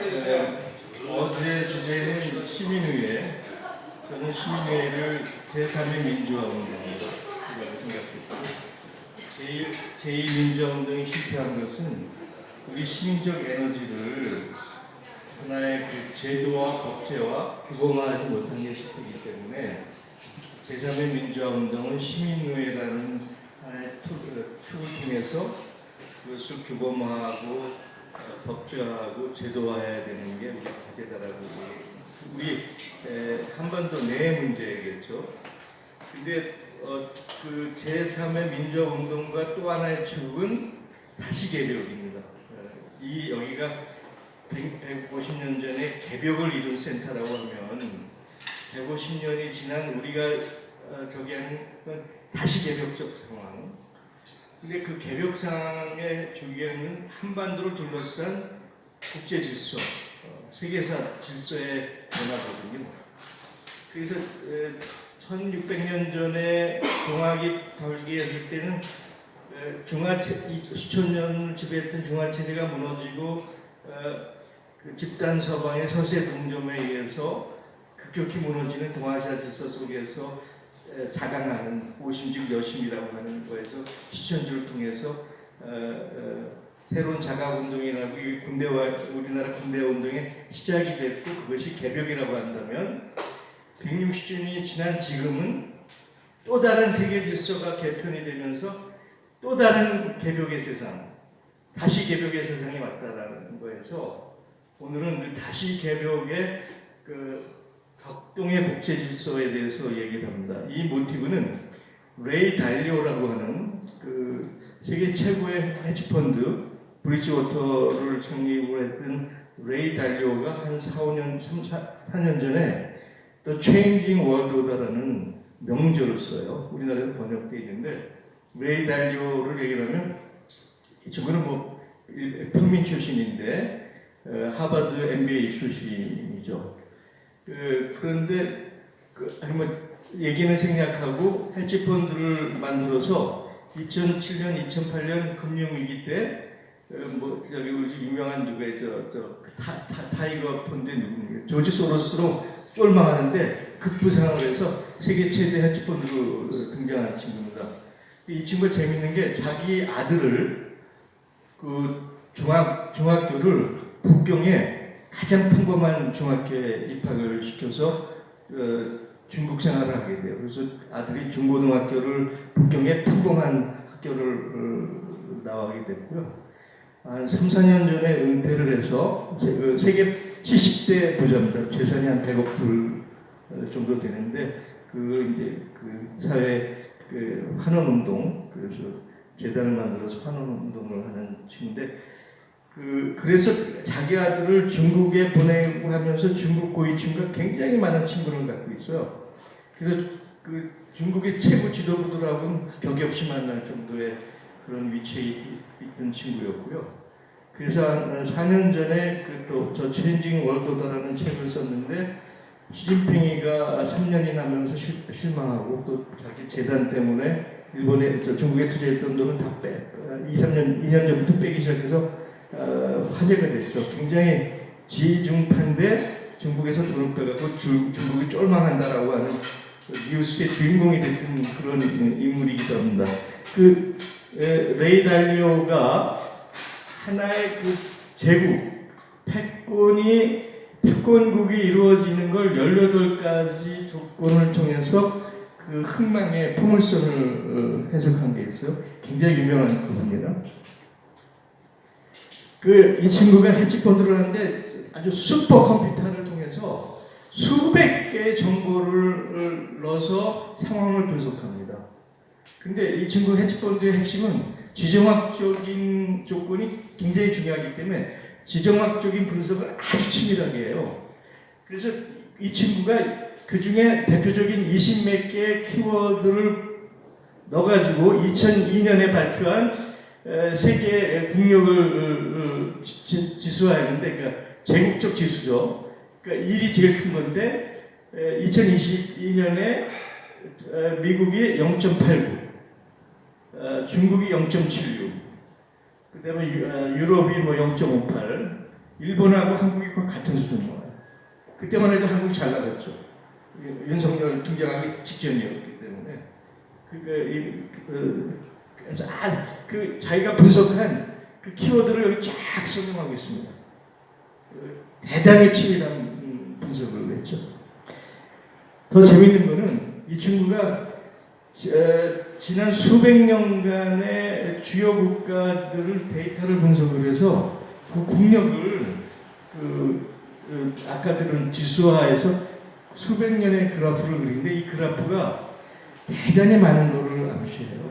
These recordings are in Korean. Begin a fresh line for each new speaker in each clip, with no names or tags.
어제 주제는 시민의회. 저는 시민의회를 제3의 민주화운동이라고 생각했고, 제2민주화운동이 실패한 것은 우리 시민적 에너지를 하나의 그 제도와 법제와 규범화하지 못한 게 실패이기 때문에 제3의 민주화운동은 시민의회라는 하나의 축을 통해서 그것을 규범화하고 법제화하고 제도화해야 되는 게 우리 과제다라고. 우리 한반도 내 문제겠죠. 근데 그 제3의 민주화운동과 또 하나의 축은 다시 개벽입니다. 이 여기가 150년 전에 개벽을 이룬 센터라고 하면 150년이 지난 우리가 저기 하는 건 다시 개벽적 상황. 근데 그 개벽상의 주기에는 한반도를 둘러싼 국제 질서, 세계사 질서의 변화거든요. 그래서 1600년 전에 동학이 발기했을 때는 수천 년을 지배했던 중화체제가 무너지고 그 집단 서방의 서세 동점에 의해서 급격히 무너지는 동아시아 질서 속에서 자강하는 오심즉 여심이라고 하는 거에서 시천주를 통해서 새로운 자각운동이라고 우리나라 군대운동의 시작이 됐고, 그것이 개벽이라고 한다면 160년이 지난 지금은 또 다른 세계 질서가 개편이 되면서 또 다른 개벽의 세상, 다시 개벽의 세상이 왔다라는 거에서 오늘은 그 다시 개벽의 그 격동의 국제 질서에 대해서 얘기를 합니다. 이 모티브는 레이 달리오라고 하는 그 세계 최고의 헤지펀드 브리지워터를 창립을 했던 레이 달리오가 한 4년 전에 The Changing World Order라는 명저를 써요. 우리나라에도 번역되어 있는데, 레이 달리오를 얘기하면 이 친구는 뭐 평민 출신인데 하버드 MBA 출신이죠. 그런데 얘기는 생략하고 헤지펀드를 만들어서 2007년, 2008년 금융위기 때 저기 우리 유명한 타이거 펀드 누구예요? 조지 소로스로 쫄망하는데 급부상을 해서 세계 최대 헤지펀드로 등장한 친구입니다. 이 친구가 재밌는 게 자기 아들을 그 중학교를 북경에 가장 평범한 중학교에 입학을 시켜서 중국 생활을 하게 돼요. 그래서 아들이 중고등학교를 북경의 평범한 학교를 나오게 됐고요. 한 3, 4년 전에 은퇴를 해서 세계 70대 부자입니다. 재산이 한 100억 불 정도 되는데, 그걸 이제 그 사회 그 환원운동, 그래서 재단을 만들어서 환원운동을 하는 친구인데, 그래서 자기 아들을 중국에 보내고 하면서 중국 고위 친구가 굉장히 많은 친구를 갖고 있어요. 그래서 그 중국의 최고 지도부들하고는 격이 없이 만날 정도의 그런 위치에 있던 친구였고요. 그래서 한 4년 전에 저 체인징 월드라는 책을 썼는데, 시진핑이가 3년이 나면서 실망하고 또 자기 재단 때문에 일본에 중국에 투자했던 돈은 다 2년 전부터 빼기 시작해서 화제가 됐죠. 굉장히 지중파인데 중국에서 돈을 빼갖고 중국이 쫄망한다라고 하는 뉴스의 주인공이 됐던 그런 인물이기도 합니다. 레이 달리오가 하나의 그 제국, 패권국이 이루어지는 걸 18가지 조건을 통해서 그 흥망의 포물선을 해석한 게 있어요. 굉장히 유명한 그분입니다. 이 친구가 헤지펀드를 하는데 아주 슈퍼컴퓨터를 통해서 수백 개의 정보를 넣어서 상황을 분석합니다. 근데 이 친구 헤지펀드의 핵심은 지정학적인 조건이 굉장히 중요하기 때문에 지정학적인 분석을 아주 치밀하게 해요. 그래서 이 친구가 그 중에 대표적인 20몇 개의 키워드를 넣어가지고 2002년에 발표한 세계 국력을 지수화했는데, 그러니까 제국적 지수죠. 그러니까 1이 제일 큰 건데 2022년에 미국이 0.89, 중국이 0.76, 그다음에 유럽이 뭐 0.58, 일본하고 한국이 거의 같은 수준이에요. 그때만 해도 한국이 잘 나갔죠. 윤석열 등장하기 직전이었기 때문에. 그래서 그 자기가 분석한 그 키워드를 여기 쫙 설명하고 있습니다. 대단히 치밀한 분석을 했죠. 더 재밌는 거는 이 친구가 지난 수백 년간의 주요 국가들을 데이터를 분석을 해서 그 국력을 아까 들은 지수화해서 수백 년의 그래프를 그리는데 이 그래프가 대단히 많은 거를 암시해요.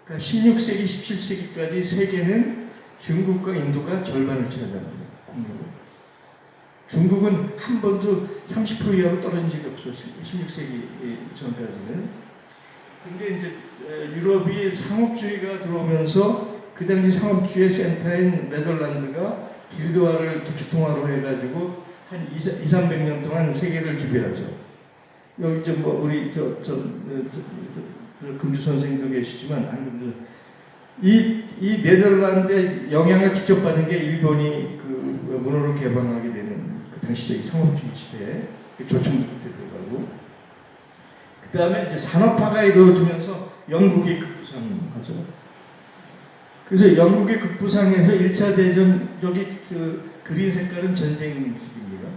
그러니까 16세기, 17세기까지 세계는 중국과 인도가 절반을 차지합니다. 중국은 한 번도 30% 이하로 떨어진 적이 없어요. 16세기 전까지는. 근데 이제 유럽이 상업주의가 들어오면서 그 당시 상업주의 센터인 네덜란드가 길드화를 도축통화로 해가지고 한 200~300년 동안 세계를 지배하죠. 여기 좀 뭐 우리 금주 선생님도 계시지만 이 네덜란드의 영향을 직접 받은 게 일본이 그 문호를 개방하게 되는 그 당시적인 상업주의 시대에 조총국대 들어가고 그 다음에 이제 산업화가 이루어지면서 영국이 급부상하죠. 그래서 영국의 급부상에서 1차 대전 여기 그 그린 색깔은 전쟁식입니다.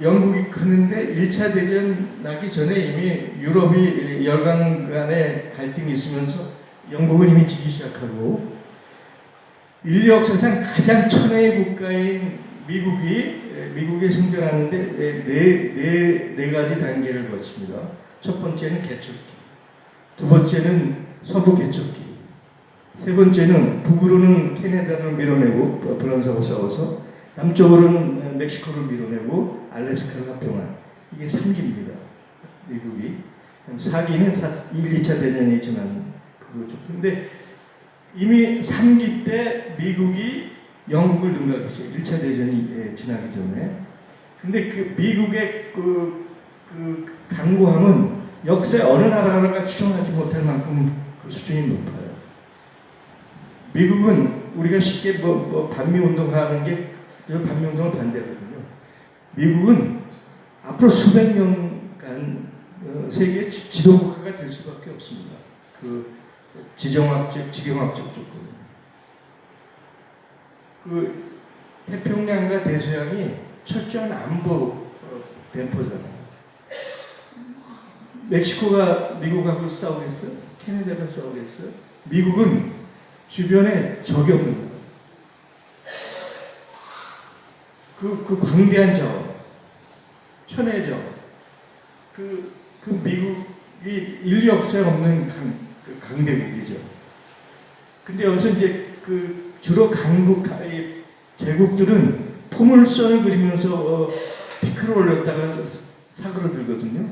영국이 크는데 1차 대전 나기 전에 이미 유럽이 열강 간의 갈등이 있으면서 영국은 이미 지기 시작하고 인류 역사상 가장 천혜의 국가인 미국이 생존하는데 네 가지 단계를 거칩니다. 첫 번째는 개척기, 두 번째는 서부 개척기, 세 번째는 북으로는 캐나다를 밀어내고 프랑스하고 싸워서 남쪽으로는 멕시코를 밀어내고 알래스카를 합병한 이게 3기입니다. 미국이. 4기는 1, 2차 대전이 지난 그거죠. 근데 이미 3기 때 미국이 영국을 능가했어요. 1차 대전이 지나기 전에. 근데 그 미국의 그 강고함은 역사의 어느 나라가 추정하지 못할 만큼 그 수준이 높아요. 미국은 우리가 쉽게 반미운동하는 게 반미운동을 반대하거든요. 미국은 앞으로 수백 년간 세계 지도국가가 될 수밖에 없습니다. 그 지정학적, 지경학적 조건. 그 태평양과 대서양이 철저한 안보 뱀포잖아요. 멕시코가 미국하고 싸우겠어요? 캐나다가 싸우겠어요? 미국은 주변에 적이 없는 거예요. 그 광대한 자원, 천혜 자원, 그 미국이 인류 역사에 없는 강대국이죠. 근데 여기서 이제 그 주로 제국들은 포물선을 그리면서 피크를 올렸다가 사그러들거든요.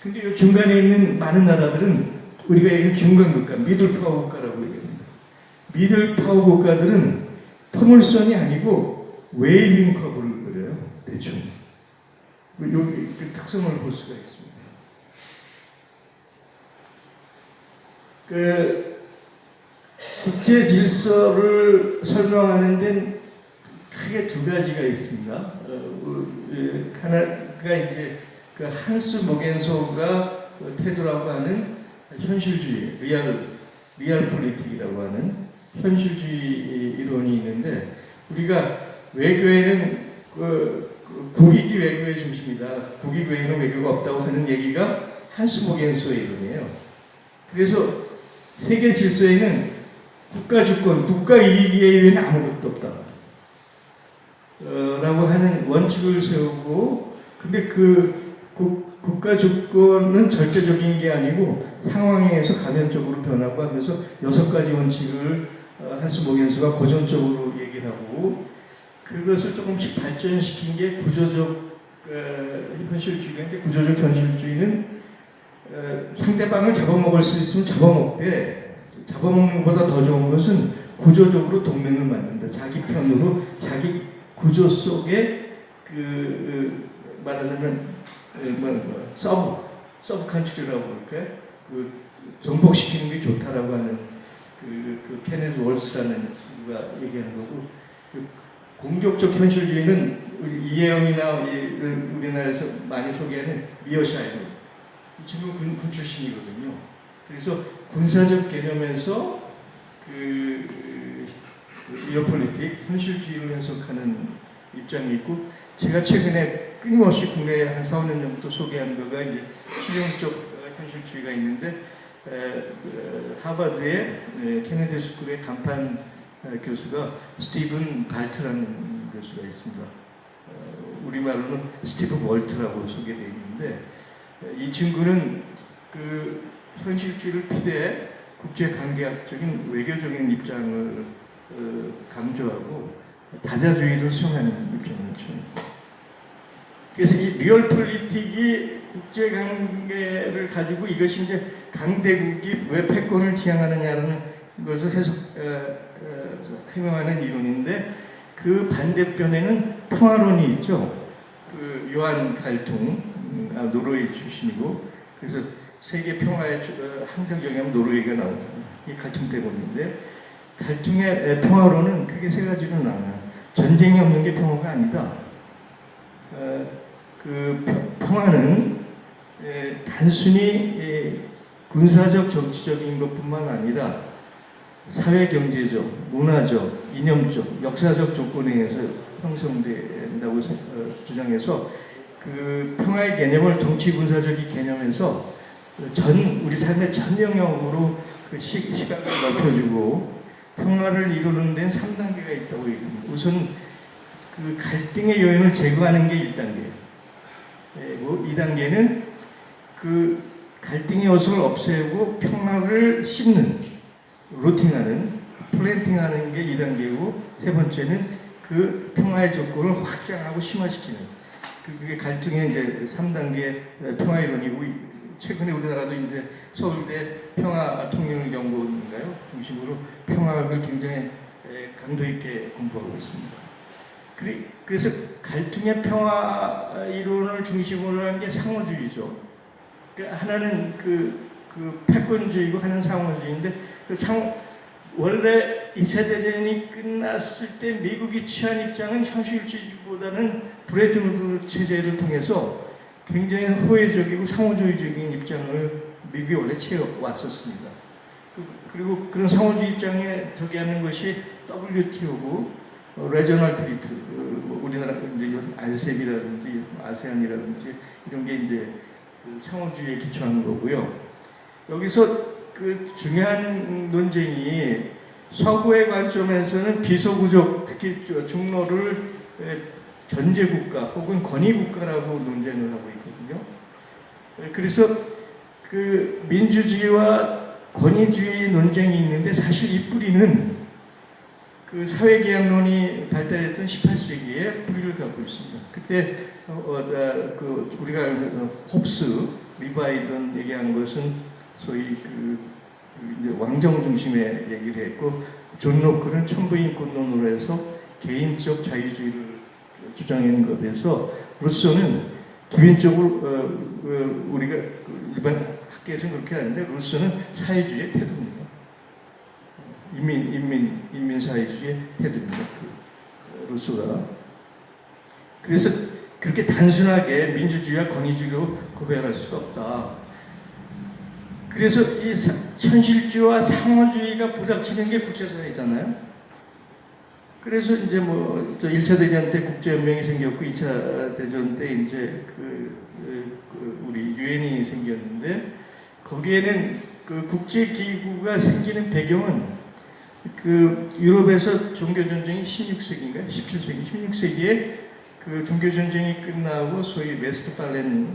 근데 이 중간에 있는 많은 나라들은 우리가 얘기하는 중간국가, 미들파워 국가라고 얘기합니다. 미들파워 국가들은 포물선이 아니고 웨이빙 커브를 그려요. 대충. 여기 그 특성을 볼 수가 있습니다. 그 국제 질서를 설명하는 데는 크게 두 가지가 있습니다. 하나가 이제 그 한스 모겐소가 태도라고 하는 현실주의, 리얼 폴리틱이라고 하는 현실주의 이론이 있는데 우리가 외교에는 국익이 외교의 중심이다. 국익 외에는 외교가 없다고 하는 얘기가 한스 모겐소의 이론이에요. 그래서 세계 질서에는 국가 주권, 국가 이익 이외에는 아무것도 없다. 라고 하는 원칙을 세우고, 근데 그 국가 주권은 절대적인 게 아니고 상황에 의해서 가변적으로 변하고 하면서 6가지 원칙을 한스 모겐스가 고전적으로 얘기를 하고 그것을 조금씩 발전시킨 게 구조적 현실주의인데 구조적 현실주의는 상대방을 잡아먹을 수 있으면 잡아먹되 잡아먹는 것보다 더 좋은 것은 구조적으로 동맹을 만든다. 자기 편으로 자기 구조 속에 말하자면 서브 컨트리라고 그럴까요? 정복시키는 게 좋다라고 하는 그 케네스 월스라는 친구가 얘기하는 거고 공격적 현실주의는 이혜영이나 우리나라에서 많이 소개하는 미어샤이머, 이 친구 군 출신이거든요. 그래서 군사적 개념에서 리어폴리틱, 현실주의를 해석하는 입장이 있고, 제가 최근에 끊임없이 국내에 한 4, 5년 전부터 소개한 거가 이제 실용적 현실주의가 있는데, 하버드의 케네디 스쿨의 간판 교수가 스티븐 발트라는 교수가 있습니다. 우리말로는 스티브 볼트라고 소개되어 있는데, 이 친구는 그 현실주의를 피대해 국제관계학적인 외교적인 입장을 강조하고 다자주의를 수용하는 입장이죠. 그래서 이 리얼폴리틱이 국제관계를 가지고 이것이 이제 강대국이 왜 패권을 지향하느냐는 것을 해명하는 이론인데, 그 반대편에는 평화론이 있죠. 그 요한 갈퉁, 노르웨이 출신이고, 그래서 세계 평화에 항상 정의하면 노르웨이가 나오죠. 이 갈퉁 때문인데, 갈퉁의 평화론은 크게 세 가지로 나와요. 전쟁이 없는 게 평화가 아니다. 그 평화는 단순히 군사적 정치적인 것뿐만 아니라 사회 경제적, 문화적, 이념적, 역사적 조건에 의해서 형성된다고 주장해서 그 평화의 개념을 정치 군사적인 개념에서 우리 삶의 전 영역으로 그 시각을 넓혀주고 평화를 이루는 데는 3단계가 있다고 얘기합니다. 우선 그 갈등의 요인을 제거하는 게 1단계. 2단계는 그 갈등의 요소를 없애고 평화를 심는, 루팅하는, 플랜팅하는 게 2단계고, 세 번째는 그 평화의 조건을 확장하고 심화시키는, 그게 갈등의 이제 3단계 평화 이론이고, 최근에 우리나라도 이제 서울대 평화통일연구원인가요? 중심으로 평화학을 굉장히 강도 있게 공부하고 있습니다. 그래서 갈등의 평화 이론을 중심으로 한 게 상호주의죠. 하나는 그 패권주의고 하나는 상호주의인데, 원래 2차 대전이 끝났을 때 미국이 취한 입장은 현실주의보다는 브레튼 우드 체제를 통해서 굉장히 호혜적이고 상호주의적인 입장을 미국이 원래 취해왔었습니다. 그리고 그런 상호주의 입장에 저기하는 것이 WTO고, 레저널 트리트, 우리나라 이제 알셉이라든지 아세안이라든지 이런 게 이제 그 상호주의에 기초하는 거고요. 여기서 그 중요한 논쟁이 서구의 관점에서는 비서구적, 특히 중로를 전제국가 혹은 권위국가라고 논쟁을 하고 있거든요. 그래서 그 민주주의와 권위주의 논쟁이 있는데, 사실 이 뿌리는 그 사회계약론이 발달했던 18세기에 뿌리를 갖고 있습니다. 그때 그 우리가 홉스, 리바이든 얘기한 것은 소위 이제 왕정 중심의 얘기를 했고, 존 로크는 천부인권론으로 해서 개인적 자유주의를 주장하는 것에서, 루소는 기본적으로 우리가 일반 학계에서는 그렇게 하는데, 루소는 사회주의의 태도입니다. 인민사회주의의 태도입니다. 루소가. 그래서 그렇게 단순하게 민주주의와 권위주의로 구별할 수가 없다. 그래서 이 현실주의와 상호주의가 부닥치는 게 국제사회잖아요. 그래서 이제 뭐 1차 대전 때 국제연맹이 생겼고, 2차 대전 때 이제 우리 유엔이 생겼는데, 거기에는 그 국제기구가 생기는 배경은 그 유럽에서 종교전쟁이 16세기인가요? 17세기, 16세기에 그 종교전쟁이 끝나고 소위 웨스트팔렌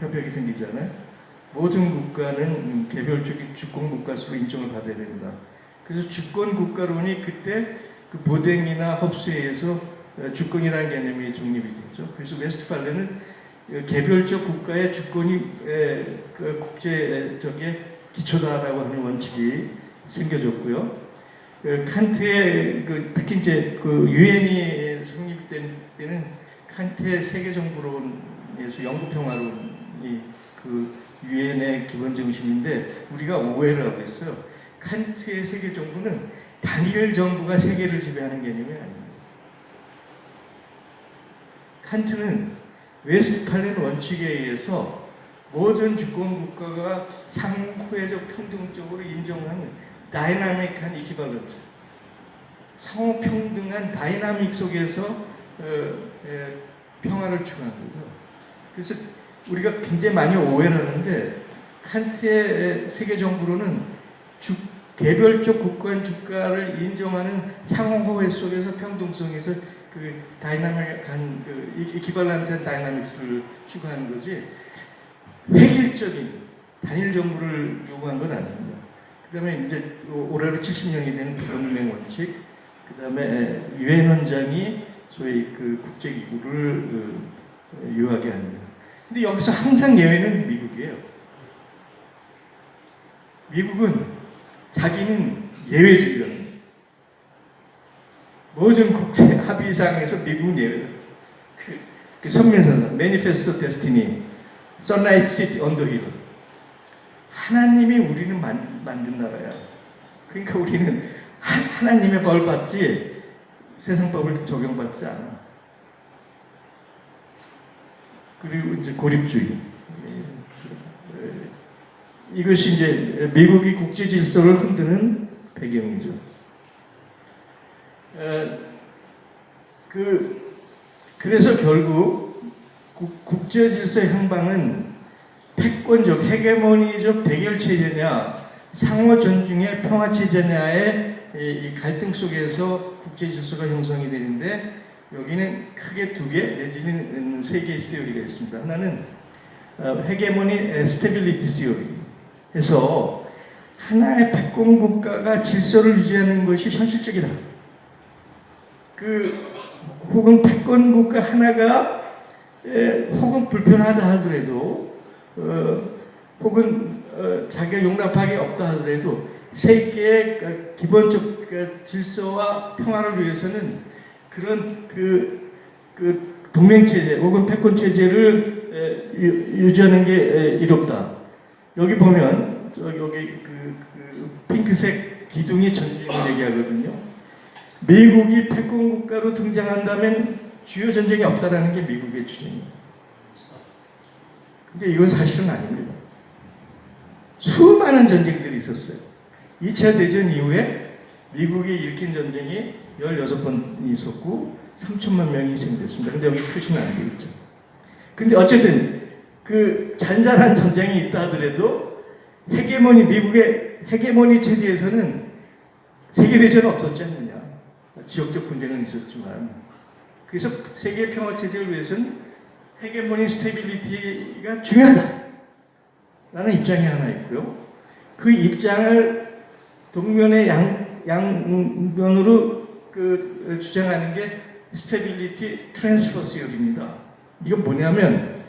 협약이 생기잖아요. 모든 국가는 개별적인 주권국가수로 인정을 받아야 된다. 그래서 주권국가론이 그때 그 보댕이나 홉스에 의해서 주권이라는 개념이 정립이 됐죠. 그래서 웨스트팔렌은 개별적 국가의 주권이 국제적의 기초다라고 하는 원칙이 생겨졌고요. 칸트의 특히 이제 유엔이 성립된 때는 칸트의 세계정부론에서 영구평화론이 그 유엔의 기본 정신인데, 우리가 오해를 하고 있어요. 칸트의 세계정부는 단일 정부가 세계를 지배하는 개념이 아닙니다. 칸트는 웨스트팔렌 원칙에 의해서 모든 주권 국가가 상호회적 평등적으로 인정하는 다이나믹한 이퀴발런트, 상호 평등한 다이나믹 속에서 평화를 추구하는 거죠. 그래서 우리가 굉장히 많이 오해를 하는데 칸트의 세계 정부론은 개별적 국가인 주가를 인정하는 상호회 속에서 평등성에서 그 다이나믹한 이퀴발런트한 다이나믹스를 추구하는 거지 획일적인 단일 정부를 요구한 건 아닙니다. 그다음에 이제 올해로 70년이 된 동맹 원칙, 그다음에 유엔 원장이 소위 그 국제기구를 요하게 합니다. 근데 여기서 항상 예외는 미국이에요. 미국은 자기는 예외주의라는 모든 국제 합의상에서 미국은 예외다. 그 선민선 매니페스토 데스티니, 선라이트 시티 언더 힐. 하나님이 우리는 만든 나라야. 그러니까 우리는 하나님의 벌 받지 세상 법을 적용받지 않아. 그리고 이제 고립주의. 이것이 이제 미국이 국제 질서를 흔드는 배경이죠. 그래서 결국 국제 질서의 향방은 패권적, 헤게모니적 대결 체제냐, 상호 존중의 평화 체제냐의 이 갈등 속에서 국제 질서가 형성이 되는데 여기는 크게 두 개 내지는 세 개의 시어리가 있습니다. 하나는 헤게모니 스테빌리티 시어리. 해서 하나의 패권 국가가 질서를 유지하는 것이 현실적이다. 혹은 패권 국가 하나가 혹은 불편하다 하더라도 혹은 자기가 용납하기 없다 하더라도 세계의 기본적 질서와 평화를 위해서는 그런 동맹체제 혹은 패권체제를 유지하는 게 이롭다. 여기 보면 여기 핑크색 기둥이 전쟁을 얘기하거든요. 미국이 패권 국가로 등장한다면 주요 전쟁이 없다라는 게 미국의 주장입니다. 근데 이건 사실은 아닙니다. 수많은 전쟁들이 있었어요. 2차 대전 이후에 미국이 일으킨 전쟁이 16번 있었고 3천만 명이 희생됐습니다. 근데 여기 표시는 안 되겠죠. 근데 어쨌든 그 잔잔한 전쟁이 있다 하더라도 미국의 헤게모니 체제에서는 세계대전은 없었지 않느냐. 지역적 분쟁은 있었지만. 그래서 세계 평화 체제를 위해서는 헤게모니 스테빌리티가 중요하다. 라는 입장이 하나 있고요. 그 입장을 동면의 양면으로 주장하는 게 스테빌리티 트랜스퍼 시어리입니다. 이건 뭐냐면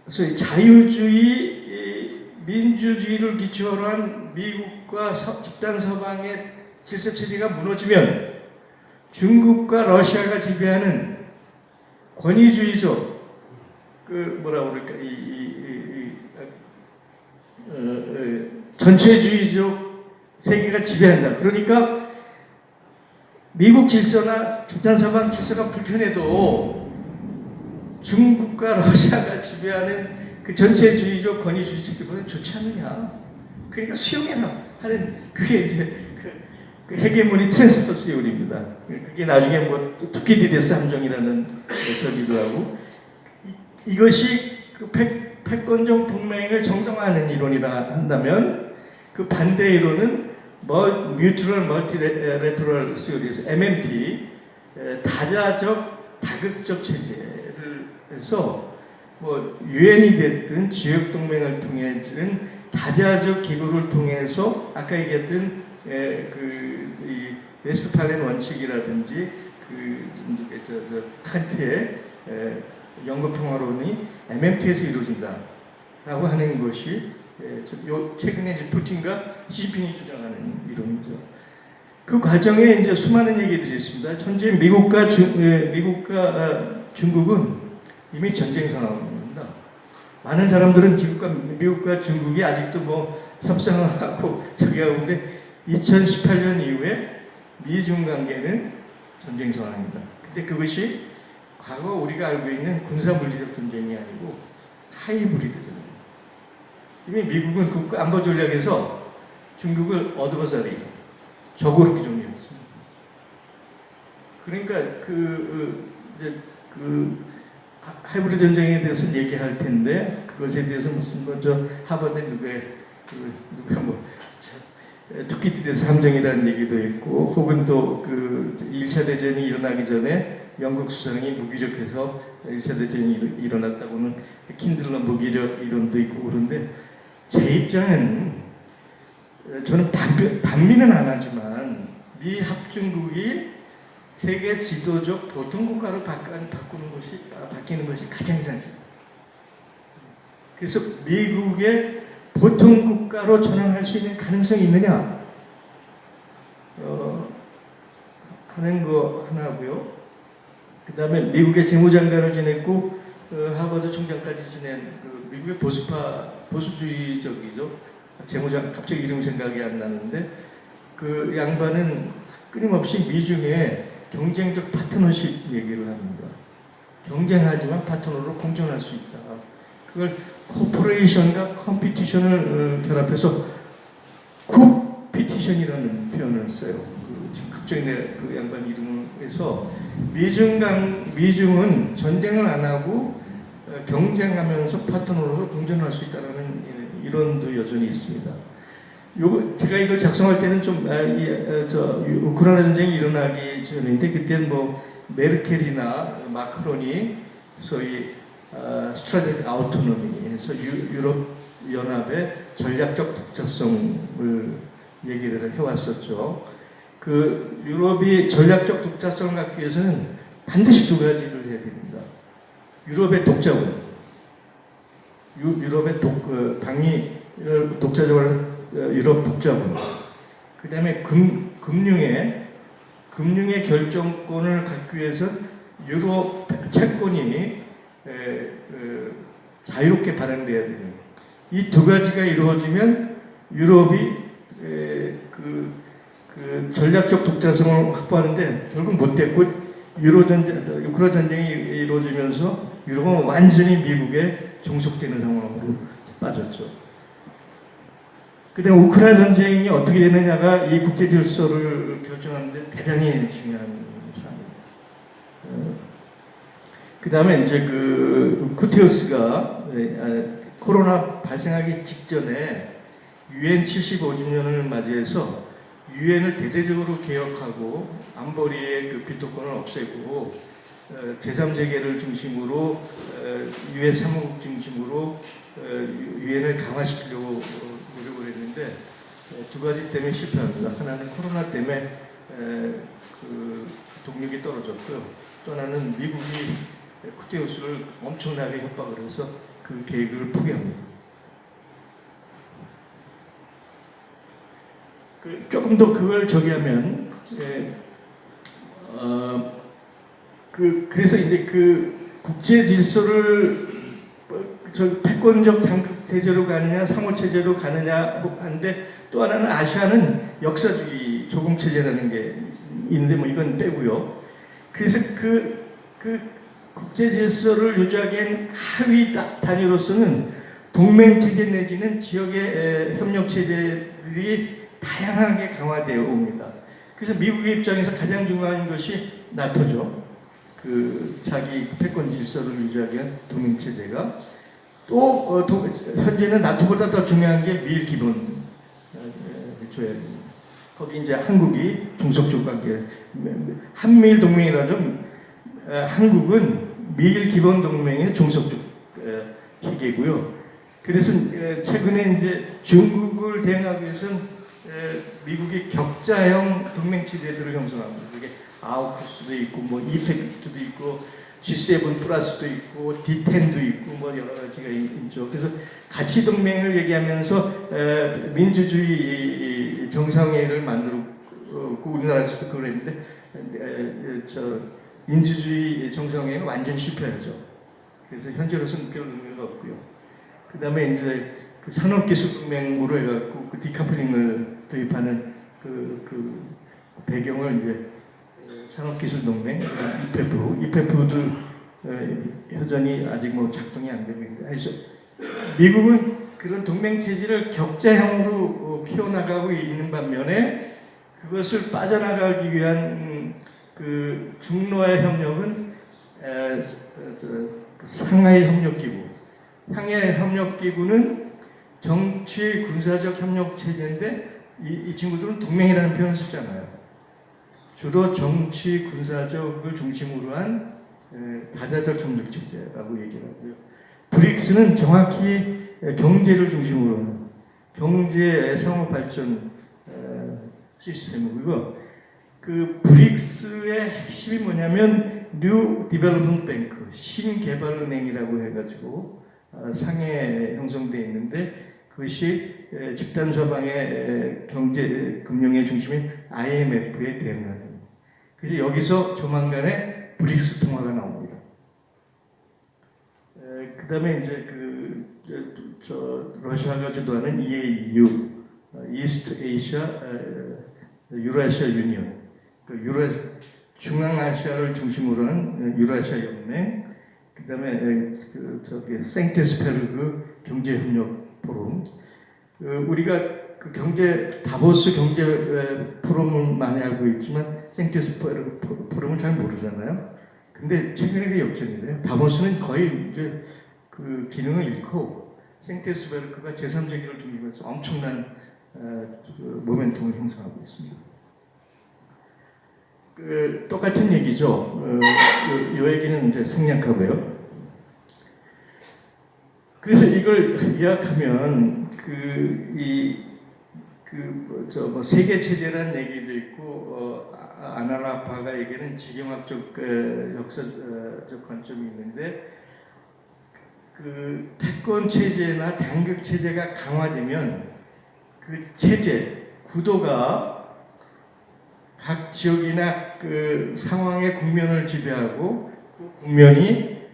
소위 자유주의, 민주주의를 기초로 한 미국과 집단 서방의 질서 체제가 무너지면 중국과 러시아가 지배하는 권위주의적 전체주의적 세계가 지배한다. 그러니까 미국 질서나 집단 서방 질서가 불편해도 중국과 러시아가 지배하는 그 전체주의적 권위주의 체제보다는 좋지 않느냐. 그러니까 수용해라 하는 그게 이제 그 헤게모니 트랜스퍼 시어리입니다. 그게 나중에 뭐 투키디데스 함정이라는 저기도 하고 이것이 그 패권적 동맹을 정당화하는 이론이라 한다면 그 반대 이론은 뮤트럴 멀티레터럴 시어리에서 MMT 다자적 다극적 체제를 해서 뭐 유엔이 됐든 지역 동맹을 통해든 다자적 기구를 통해서 아까 얘기했던 이 웨스트팔렌 원칙이라든지 칸트의 영국 평화론이 MMT에서 이루어진다라고 하는 것이 최근에 이제 푸틴과 시진핑이 주장하는 이론이죠. 그 과정에 이제 수많은 얘기들이 있습니다. 현재 미국과 중국은 이미 전쟁 상황입니다. 많은 사람들은 미국과 중국이 아직도 뭐 협상을 하고 저기 하고 있는데 2018년 이후에 미중 관계는 전쟁 상황입니다. 근데 그것이 과거 우리가 알고 있는 군사물리적 전쟁이 아니고 하이브리드 전쟁. 이미 미국은 국가안보 전략에서 중국을 어드버서리, 적으로 규정했습니다. 그러니까 이제 하이브리드 전쟁에 대해서 얘기할 텐데 그것에 대해서 무슨 하버드 누가 투키티드에서 함정이라는 얘기도 있고 혹은 또 1차 대전이 일어나기 전에 영국 수상이 무기력해서 1차 대전이 일어났다고는 킨들러 무기력 이론도 있고 그런데 제 입장은 저는 반미는 안 하지만 미 합중국이 세계 지도적 보통국가로 바뀌는 것이 가장 이상적입니다. 그래서 미국의 보통국가로 전환할 수 있는 가능성이 있느냐 하는 거 하나고요. 그 다음에 미국의 재무장관을 지냈고 하버드 총장까지 지낸 미국의 보수주의적이죠. 재무장 갑자기 이름 생각이 안 나는데 그 양반은 끊임없이 미중에 경쟁적 파트너십 얘기를 합니다. 경쟁하지만 파트너로 공존할 수 있다. 그걸 코퍼레이션과 컴피티션을 결합해서 굿피티션이라는 표현을 써요. 지금 갑자기 그 양반 이름에서 미중은 전쟁을 안 하고 경쟁하면서 파트너로 공존할 수 있다는 이론도 여전히 있습니다. 제가 이걸 작성할 때는 좀 우크라이나 전쟁이 일어나기 전인데 그때는 메르켈이나 마크론이 소위 스트라테직 아우토노미에서 유럽 연합의 전략적 독자성을 얘기를 해왔었죠. 그 유럽이 전략적 독자성을 갖기 위해서는 반드시 두 가지를 해야 됩니다. 유럽의 독자군, 유럽의 방위를 독자적으로 유럽 독자군. 그 다음에 금융의 결정권을 갖기 위해서 유럽 채권이 자유롭게 발행돼야 돼요. 이 두 가지가 이루어지면 유럽이 전략적 독자성을 확보하는데 결국 못됐고 우크라이나 전쟁이 이루어지면서 유럽은 완전히 미국에 종속되는 상황으로 빠졌죠. 그다음 우크라이나 전쟁이 어떻게 되느냐가 이 국제 질서를 결정하는데 대단히 중요한 사항입니다. 그다음에 이제 구테우스가 코로나 발생하기 직전에 유엔 75주년을 맞이해서 유엔을 대대적으로 개혁하고 안보리의 비토권을 없애고 제3세계를 중심으로 유엔 사무국 중심으로 유엔을 강화시키려고 노력을 했는데 두 가지 때문에 실패합니다. 하나는 코로나 때문에 동력이 떨어졌고요. 또 하나는 미국이 구테우스를 엄청나게 협박을 해서 그 계획을 포기합니다. 조금 더 그걸 저기하면 그래서 이제 국제 질서를 패권적 단급 체제로 가느냐 상호 체제로 가느냐 하는데 또 하나는 아시아는 역사주의 조공 체제라는 게 있는데 이건 빼고요. 그래서 그 국제 질서를 유지하기엔 하위 단위로서는 동맹 체제 내지는 지역의 협력 체제들이 다양하게 강화되어 옵니다. 그래서 미국의 입장에서 가장 중요한 것이 나토죠. 자기 패권 질서를 유지하기 위한 동맹 체제가 또 현재는 나토보다 더 중요한 게 미일 기본 조약입니다. 거기 이제 한국이 종속적 관계, 한미일 동맹이라도 한국은 미일 기본 동맹의 종속적 기계고요. 그래서 최근에 이제 중국을 대응하기 위해서는 미국이 격자형 동맹 체제들을 형성합니다. 그게 아우쿠스도 있고, 이펙트도 있고, G7 플러스도 있고, D10도 있고, 여러 가지가 있죠. 그래서 가치 동맹을 얘기하면서 민주주의 정상회의를 만들었고, 우리나라에서도 그랬는데, 민주주의 정상회의는 완전 실패하죠. 그래서 현재로서는 별 의미가 없고요. 그 다음에 이제 산업기술동맹으로 해갖고 디카플링을 도입하는 배경을 이제 산업기술동맹, 이페프도 여전히 아직 뭐 작동이 안 되고 있는데, 그래서 미국은 그런 동맹 체제를 격자형으로 키워나가고 있는 반면에 그것을 빠져나가기 위한 그 중로의 협력은 상하이 협력기구. 상하이 협력기구는 정치 군사적 협력 체제인데 이 친구들은 동맹이라는 표현을 쓰잖아요. 주로 정치 군사적을 중심으로 한 다자적 협력 체제라고 얘기를 하고요. 브릭스는 정확히 경제를 중심으로 하는 경제 상호 발전 시스템이고요. 그 브릭스의 핵심이 뭐냐면 뉴 디벨롭먼트 뱅크, 신개발은행이라고 해가지고 상해 형성되어 있는데 그것이 집단 서방의 경제 금융의 중심인 IMF에 대응하는. 그래서 여기서 조만간에 브릭스 통화가 나옵니다. 그다음에 이제 러시아가 주도하는 EAU, 이스트 아시아 유라시아 유니언, 중앙아시아를 중심으로 한 유라시아 연맹, 그다음에 생테스베르그 경제협력 포럼. 우리가 그 다보스 경제 포럼을 많이 알고 있지만 생테스베르그 포럼은 잘 모르잖아요. 근데 최근에 그 역전이래요. 다보스는 거의 이제 그 기능을 잃고 생테스베르크가 제3세기를 중심으로 해서 엄청난 모멘텀을 형성하고 있습니다. 똑같은 얘기죠. 이 얘기는 이제 생략하고요. 그래서 이걸 요약하면 세계 체제라는 얘기도 있고 아나라파가 얘기하는 지경학적 역사적 관점이 있는데 그 패권 체제나 단극 체제가 강화되면 그 체제 구도가 각 지역이나 그 상황의 국면을 지배하고 그 국면이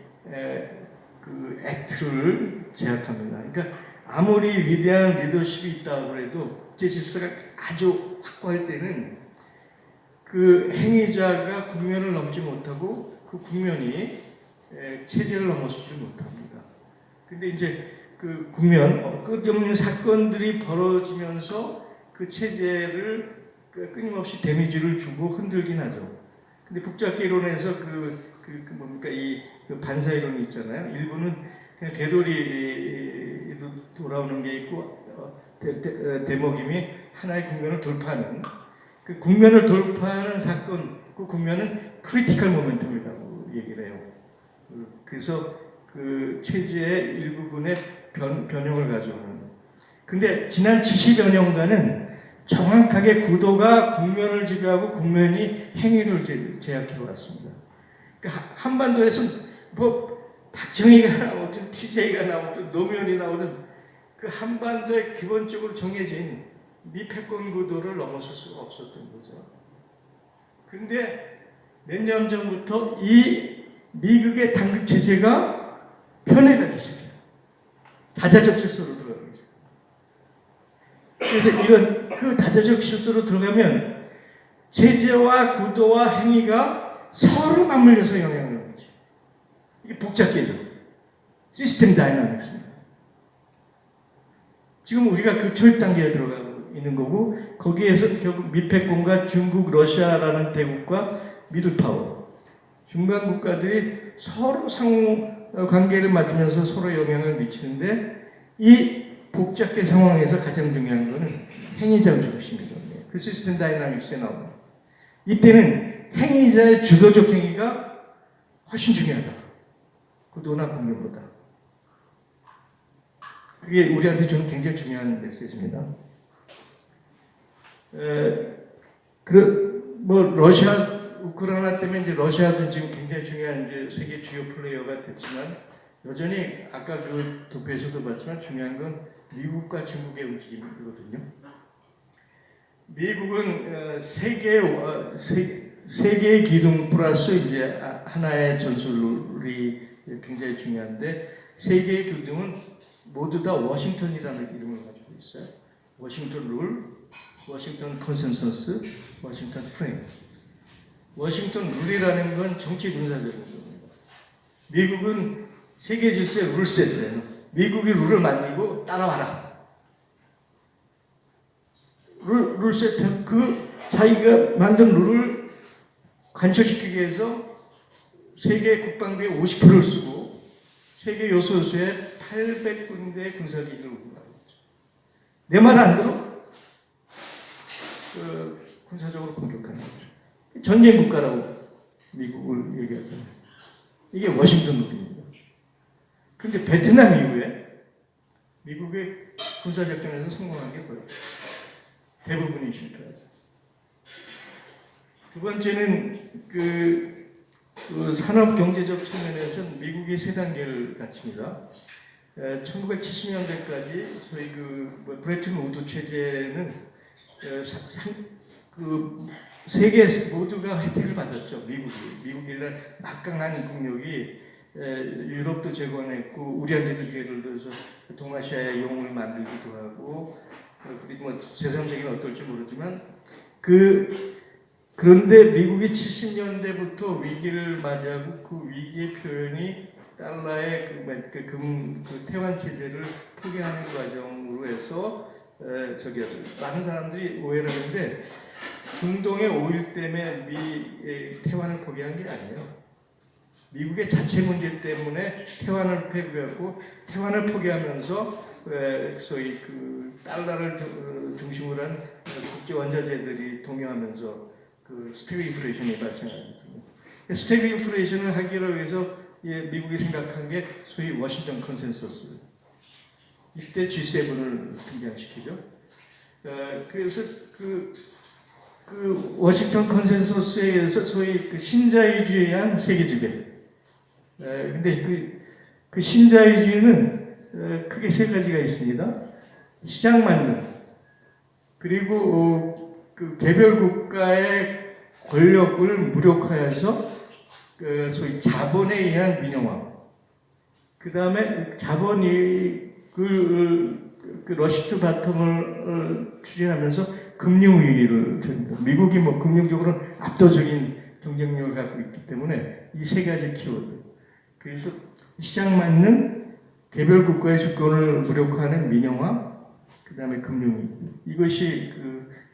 그 액트를 제약합니다. 그러니까 아무리 위대한 리더십이 있다고 해도 국제 질서가 아주 확고할 때는 그 행위자가 국면을 넘지 못하고 그 국면이 체제를 넘어서지 못합니다. 근데 이제 그 국면, 끝없는 사건들이 벌어지면서 그 체제를 끊임없이 데미지를 주고 흔들긴 하죠. 근데 국제학계 이론에서 이 반사 이론이 있잖아요. 일부는 그냥 되돌이로 돌아오는 게 있고 대목임이 하나의 국면을 돌파하는 그 국면을 돌파하는 사건, 그 국면은 크리티컬 모멘텀이라고 얘기를 해요. 그래서 그 체제의 일부분의 변형을 가져오는. 근데 지난 70여 년간은 정확하게 구도가 국면을 지배하고 국면이 행위를 제약해 왔습니다. 그러니까 한반도에서 뭐 박정희가 나오든 TJ가 나오든 노무현이 나오든 그 한반도에 기본적으로 정해진 미패권 구도를 넘어설 수가 없었던 거죠. 그런데 몇 년 전부터 이 미국의 단극 체제가 편해가기 시작해요. 다자적 질서로 들어가기 시작해요. 그래서 이런 그 다자적 질서로 들어가면 체제와 구도와 행위가 서로 맞물려서 영향을 받죠. 이게 복잡해져. 시스템 다이나믹스입니다. 지금 우리가 그 초입 단계에 들어가고 있는 거고 거기에서 결국 미패권과 중국, 러시아라는 대국과 미들파워, 중간 국가들이 서로 상호 관계를 맞으면서 서로 영향을 미치는데 이 복잡한 상황에서 가장 중요한 것은 행위자 중심이거든요. 그 시스템 다이나믹스에 나옵니다. 이때는 행위자의 주도적 행위가 훨씬 중요하다. 구도나 국면보다. 그게 우리한테 주는 굉장히 중요한 메시지입니다. 러시아, 우크라이나 때문에 이제 러시아도 지금 굉장히 중요한 이제 세계 주요 플레이어가 됐지만 여전히 아까 그 도표에서도 봤지만 중요한 건 미국과 중국의 움직임이거든요. 미국은 세계의 기둥 플러스 이제 하나의 전술이 굉장히 중요한데 세계의 기둥은 모두 다 워싱턴이라는 이름을 가지고 있어요. 워싱턴 룰, 워싱턴 컨센서스, 워싱턴 프레임. 워싱턴 룰이라는 건 정치 군사적인 겁니다. 미국은 세계 질서의 룰 세트예요. 미국이 룰을 만들고 따라와라. 룰 세트, 그 자기가 만든 룰을 관철시키기 위해서 세계 국방비의 50%를 쓰고 세계 요소요소에 800군데 군사기지를 운영하고 있죠. 내 말 안 들어? 군사적으로 공격하는 거죠. 전쟁 국가라고 미국을 얘기하잖아요. 이게 워싱턴 룰입니다. 그런데 베트남 이후에 미국의 군사작전에서 성공한 게 뭐예요? 대부분이 실패하죠. 두 번째는 산업 경제적 측면에서는 미국이 세 단계를 갖춥니다. 1970년대까지 저희 브레튼 우드 체제는 세계 모두가 혜택을 받았죠. 미국이란 막강한 국력이 유럽도 제거했고 우리한테도 기회를 줘서 동아시아의 영웅을 만들기도 하고 그리고 뭐 제3세계는 어떨지 모르지만 그런데 미국이 70년대부터 위기를 맞이하고 그 위기의 표현이 달러의 태완 체제를 포기하는 과정으로 해서 많은 사람들이 오해를 하는데 중동의 오일 때문에 태완을 포기한 게 아니에요. 미국의 자체 문제 때문에 태완을 포기하고 태완을 포기하면서 소위 달러를 중심으로 한 국제 원자재들이 동요하면서 스태그 인플레이션이 발생하거든요. 스태그 인플레이션을 하기로 위해서 미국이 생각한 게 소위 워싱턴 컨센서스. 이때 G7을 등장시키죠. 그래서 워싱턴 컨센서스에 의해서 소위 신자유주의에 의한 세계 지배. 근데 그 신자유주의는 크게 세 가지가 있습니다. 시장 만능, 그리고 개별 국가의 권력을 무력화해서 소위 자본에 의한 민영화. 그 다음에 자본이익을 러시트 바텀을 추진하면서 금융위기를 줍니다. 미국이 금융적으로 압도적인 경쟁력을 갖고 있기 때문에 이 세 가지 키워드. 그래서 시장 맞는 개별 국가의 주권을 무력화하는 민영화, 그 다음에 금융위기. 이것이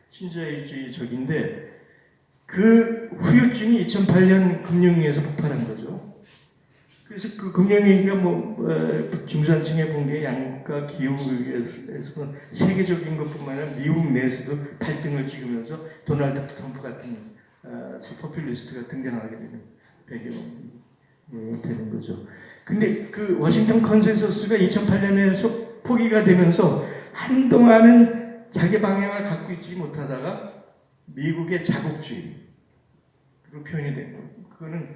신자유주의적인데 그 후유증이 2008년 금융위기에서 폭발한 거죠. 그래서 그 금융위기가 중산층의 붕괴, 양극화, 기후위기에서는 세계적인 것뿐만 아니라 미국 내에서도 발등을 찍으면서 도널드 트럼프 같은 포퓰리스트가 등장하게 되는 배경이 되는 거죠. 근데 그 워싱턴 컨센서스가 2008년에서 포기가 되면서 한동안은 자기 방향을 갖고 있지 못하다가 미국의 자국주의로 표현이 된 거예요. 그거는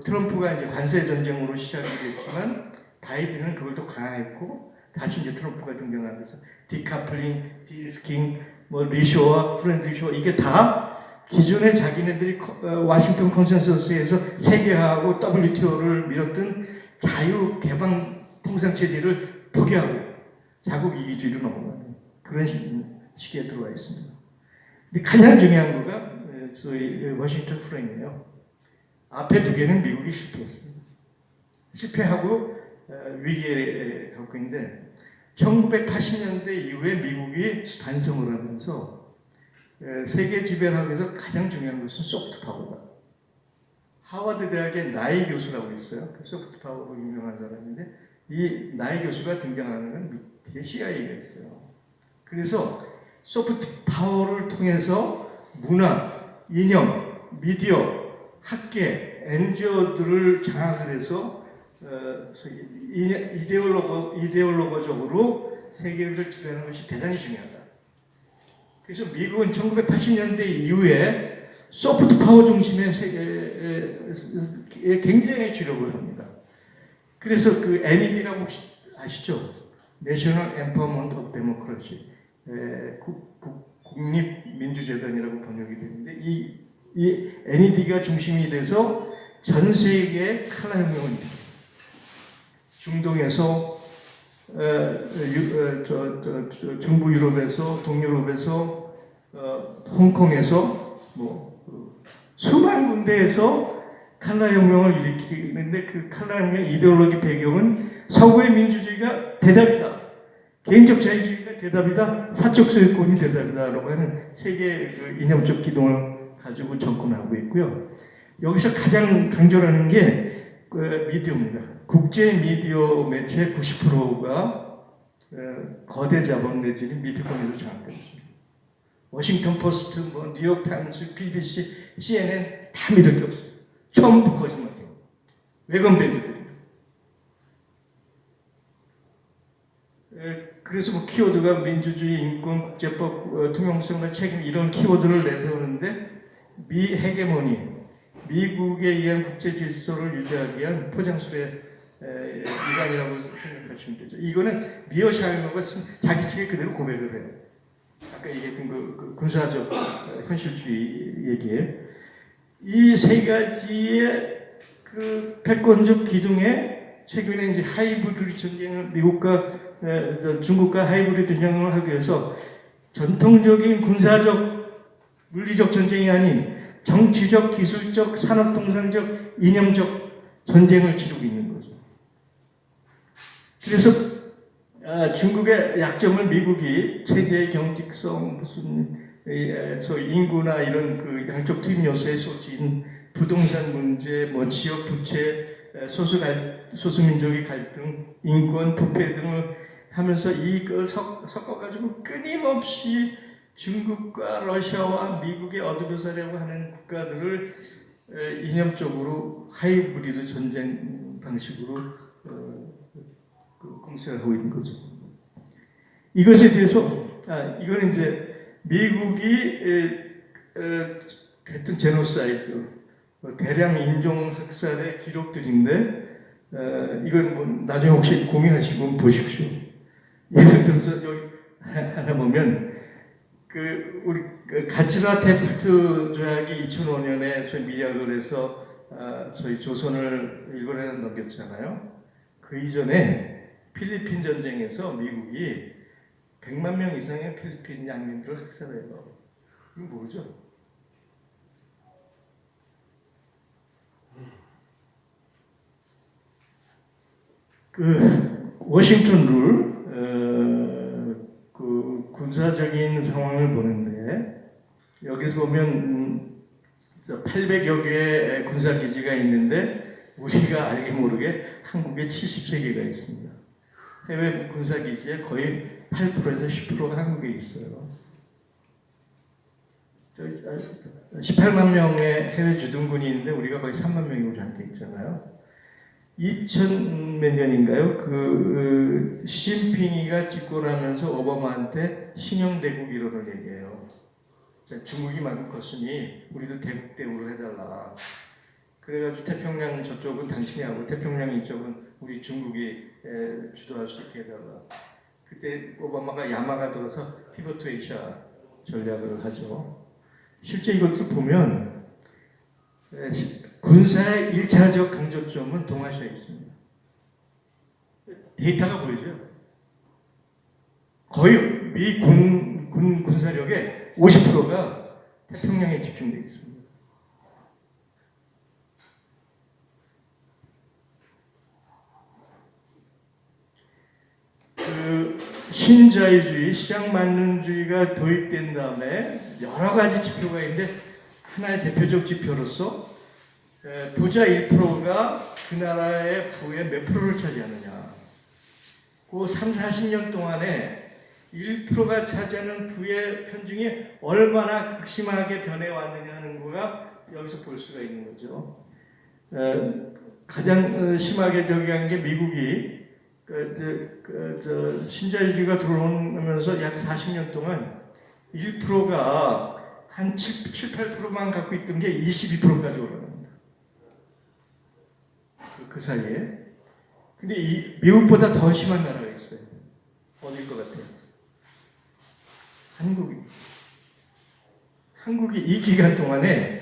트럼프가 이제 관세 전쟁으로 시작이 됐지만 바이든은 그걸 더 강화했고 다시 이제 트럼프가 등장하면서 디카플링, 디스킹, 리쇼어, 프렌드 리쇼어 이게 다 기존에 자기네들이 워싱턴 컨센서스에서 세계화하고 WTO를 밀었던 자유 개방 통상 체제를 포기하고 자국 이기주의로 넘어가는 그런 시기에 들어와 있습니다. 근데 가장 중요한 거가 소위 워싱턴 프레임이에요. 앞에 두 개는 미국이 실패했습니다. 실패하고 위기에 겪고 있는데 1980년대 이후에 미국이 반성을 하면서 세계 지배를 하기 위해서 가장 중요한 것은 소프트 파워다. 하워드 대학의 나이 교수라고 있어요. 그 소프트 파워로 유명한 사람인데 이 나이 교수가 등장하는 건 밑에 CIA가 있어요. 그래서 소프트 파워를 통해서 문화, 이념, 미디어, 학계, NGO들을 장악을 해서 이데올로거적으로 세계를 지배하는 것이 대단히 중요하다. 그래서 미국은 1980년대 이후에 소프트 파워 중심의 세계에 굉장히 주력을 합니다. 그래서 NED라고 혹시 아시죠? National Empowerment of Democracy, 국립민주재단이라고 번역이 되는데 이 NED가 중심이 돼서 전 세계에 칼날명을 입힙니다. 중동에서 중부 유럽에서 동유럽에서 홍콩에서 수만 군데에서 칼라 혁명을 일으키는데 그 칼라 혁명 이데올로기 배경은 서구의 민주주의가 대답이다. 개인적 자유주의가 대답이다. 사적 소유권이 대답이다라고 하는 세계의 그 이념적 기동을 가지고 접근하고 있고요. 여기서 가장 강조하는 게 그 미디어입니다. 국제 미디어 매체의 90%가 거대 자본 내지는 미필권에서 장악되고 있습니다. 워싱턴 포스트, 뭐 뉴욕 타임스, BBC, CNN 다 믿을 게 없어요. 전부 거짓말이에요. 외건 밴드들이에요. 그래서 뭐 키워드가 민주주의, 인권, 국제법, 투명성과 책임 이런 키워드를 내세우는데 미 헤게모니, 미국에 의한 국제 질서를 유지하기 위한 포장술의 일환이라고 생각하시면 되죠. 이거는 미어 샤이머가 자기 책에 그대로 고백을 해요. 아까 얘기했던 그 군사적 현실주의 얘기예요. 이 세 가지의 그 패권적 기둥에 최근에 이제 하이브리드 전쟁을 미국과 중국과 하이브리드 전쟁을 하기 위해서 전통적인 군사적 물리적 전쟁이 아닌 정치적, 기술적, 산업통상적, 이념적 전쟁을 치르고 있는 거죠. 그래서 중국의 약점을 미국이 체제의 경직성, 무슨 인구나 이런 그 양적 투입 요소에 쏟인 부동산 문제, 뭐 지역 부채, 소수민족의 갈등, 인권, 부패 등을 하면서 이걸 섞어가지고 끊임없이 중국과 러시아와 미국의 어드버서리라고 하는 국가들을 이념적으로 하이브리드 전쟁 방식으로 공세하고 있는 거죠. 이것에 대해서 이건 이제 미국이 했던 제노사이드, 대량 인종 학살의 기록들인데 이건 뭐 나중에 혹시 고민하시고 보십시오. 예를 들어서 여기 하나 보면 우리 가츠라 테프트 조약이 2005년에 소위 미약을 해서 저희 조선을 일본에 넘겼잖아요. 그 이전에 필리핀 전쟁에서 미국이 100만 명 이상의 필리핀 양민들을 학살해요. 이거 모르죠? 그 워싱턴 룰 그 군사적인 상황을 보는데 여기서 보면 800여 개의 군사기지가 있는데 우리가 알게 모르게 한국에 70개 개가 있습니다. 해외 군사기지의 거의 8%에서 10%가 한국에 있어요. 18만 명의 해외 주둔군이 있는데 우리가 거의 3만 명이 우리한테 있잖아요. 2000 몇 년인가요? 그 시진핑이가 집권하면서 오바마한테 신형 대국 이론을 얘기해요. 중국이 만든 컸으니 우리도 대국 대우로 해달라. 그래가지고 태평양 저쪽은 당신이 하고 태평양 이쪽은 우리 중국이 주도할 수 있게 해달라. 그때 오바마가 야마가 들어서 피보트 에이샤 전략을 하죠. 실제 이것도 보면 군사의 1차적 강조점은 동아시아에 있습니다. 데이터가 보이죠? 거의 미 군사력의 50%가 태평양에 집중되어 있습니다. 그 신자유주의, 시장만능주의가 도입된 다음에 여러 가지 지표가 있는데 하나의 대표적 지표로서 부자 1%가 그 나라의 부의 몇 프로를 차지하느냐. 그 3, 40년 동안에 1%가 차지하는 부의 편중이 얼마나 극심하게 변해왔느냐 하는 거가 여기서 볼 수가 있는 거죠. 가장 심하게 저기한 게 미국이 신자유주의가 들어오면서 약 40년 동안 1%가 한 7, 8%만 갖고 있던 게 22%까지 올라갑니다. 그 사이에. 근데 미국보다 더 심한 나라가 있어요. 어딜 것 같아요? 한국이 이 기간 동안에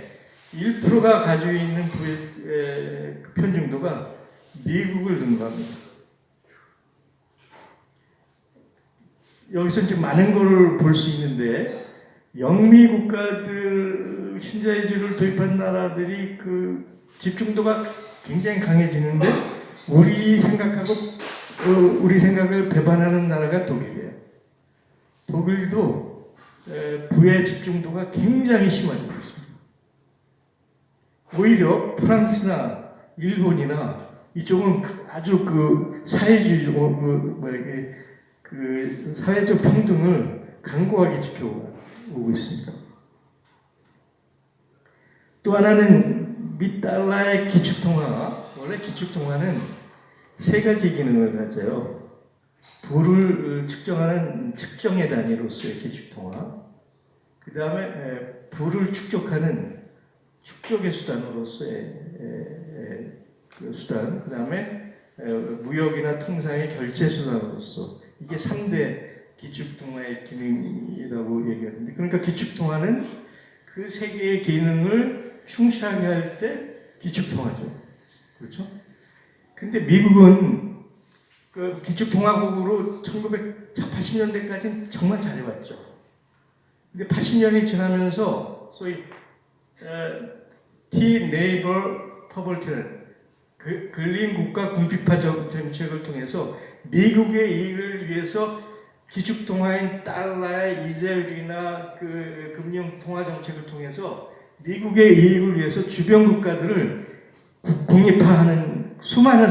1%가 가지고 있는 부의 편중도가 미국을 능가합니다. 여기서 이제 많은 걸 볼 수 있는데 영미 국가들 신자유주의를 도입한 나라들이 그 집중도가 굉장히 강해지는데 우리 생각을 배반하는 나라가 독일이에요. 독일도 부의 집중도가 굉장히 심해지고 있습니다. 오히려 프랑스나 일본이나 이쪽은 아주 그 사회주의, 그 사회적 평등을 강고하게 지켜오고 있습니다. 또 하나는 밑달러의 기축통화. 원래 기축통화는 세 가지 기능을 가져요. 부를 측정하는 측정의 단위로서의 기축통화. 그 다음에 부를 축적하는 축적의 수단으로서의 그 수단. 그 다음에 무역이나 통상의 결제 수단으로서. 이게 3대 기축통화의 기능이라고 얘기하는데, 그러니까 기축통화는 그 세 개의 기능을 충실하게 할 때 기축통화죠. 그렇죠? 근데 미국은 그 기축통화국으로 1980년대까지는 정말 잘해왔죠. 근데 80년이 지나면서 소위 T-Neighbor Poverty는 근린 국가 궁핍화 정책을 통해서 미국의 이익을 위해서 기축통화인 달러의 이자율이나 그 금융통화 정책을 통해서 미국의 이익을 위해서 주변 국가들을 국립화하는 수많은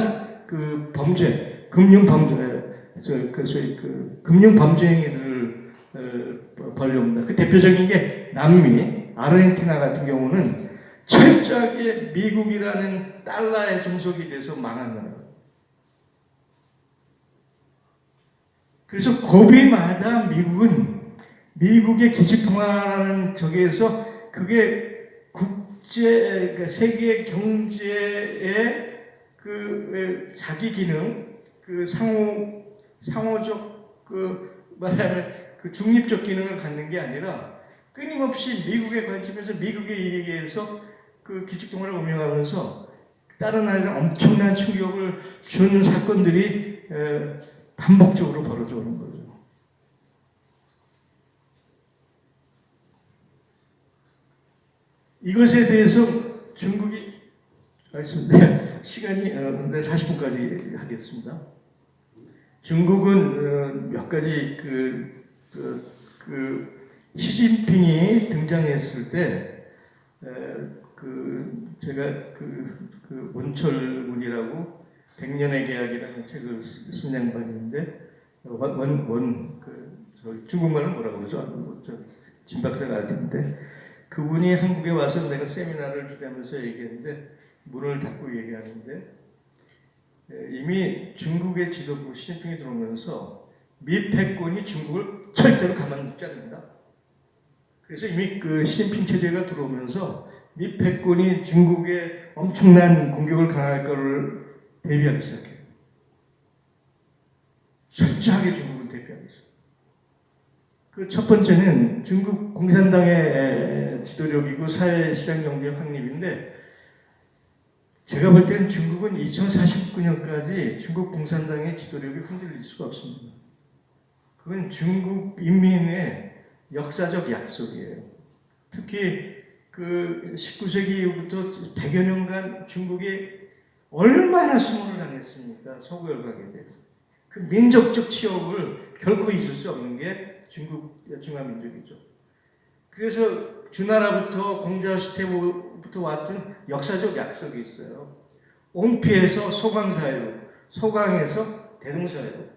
그 범죄, 금융 범죄 행위들을 벌여옵니다. 그 대표적인 게 남미, 아르헨티나 같은 경우는 철저하게 미국이라는 달러에 종속이 돼서 망한 나라예요. 그래서 고비마다 미국의 기축통화라는 저기에서 그게 그러니까 세계 경제의 그 자기 기능, 그 상호적 말하면 그 중립적 기능을 갖는 게 아니라 끊임없이 미국의 관점에서 미국의 이익에 의해서 그 기축통화를 운영하면서 다른 나라에 엄청난 충격을 주는 사건들이 반복적으로 벌어져 오는 거죠. 이것에 대해서 중국이 시간이 40분까지 하겠습니다. 중국은 몇 가지 시진핑이 등장했을 때 제가 원철문이라고 100년의 계약이라는 책을 쓴 양반인데 중국말은 뭐라고 그러죠? 진박사 같은데 그분이 한국에 와서 내가 세미나를 주려면서 얘기했는데 문을 닫고 얘기하는데 이미 중국의 지도부 시진핑이 들어오면서 미 패권이 중국을 절대로 가만두지 않는다. 그래서 이미 그 시진핑 체제가 들어오면서 미 패권이 중국에 엄청난 공격을 가할 것을 대비하기 시작해요. 철저하게 중국을 대비하기 시작해요. 그 첫 번째는 중국 공산당의 지도력이고 사회시장 경제 확립인데 제가 볼 때는 중국은 2049년까지 중국 공산당의 지도력이 흔들릴 수가 없습니다. 그건 중국 인민의 역사적 약속이에요. 특히 그 19세기 이후부터 100여 년간 중국이 얼마나 수모를 당했습니까? 서구 열강에 대해서. 그 민족적 치욕을 결코 잊을 수 없는 게 중국 중화민족이죠. 그래서 주나라부터 공자시대부터 왔던 역사적 약속이 있어요. 옹피에서 소강사회로, 소강에서 대동사회로.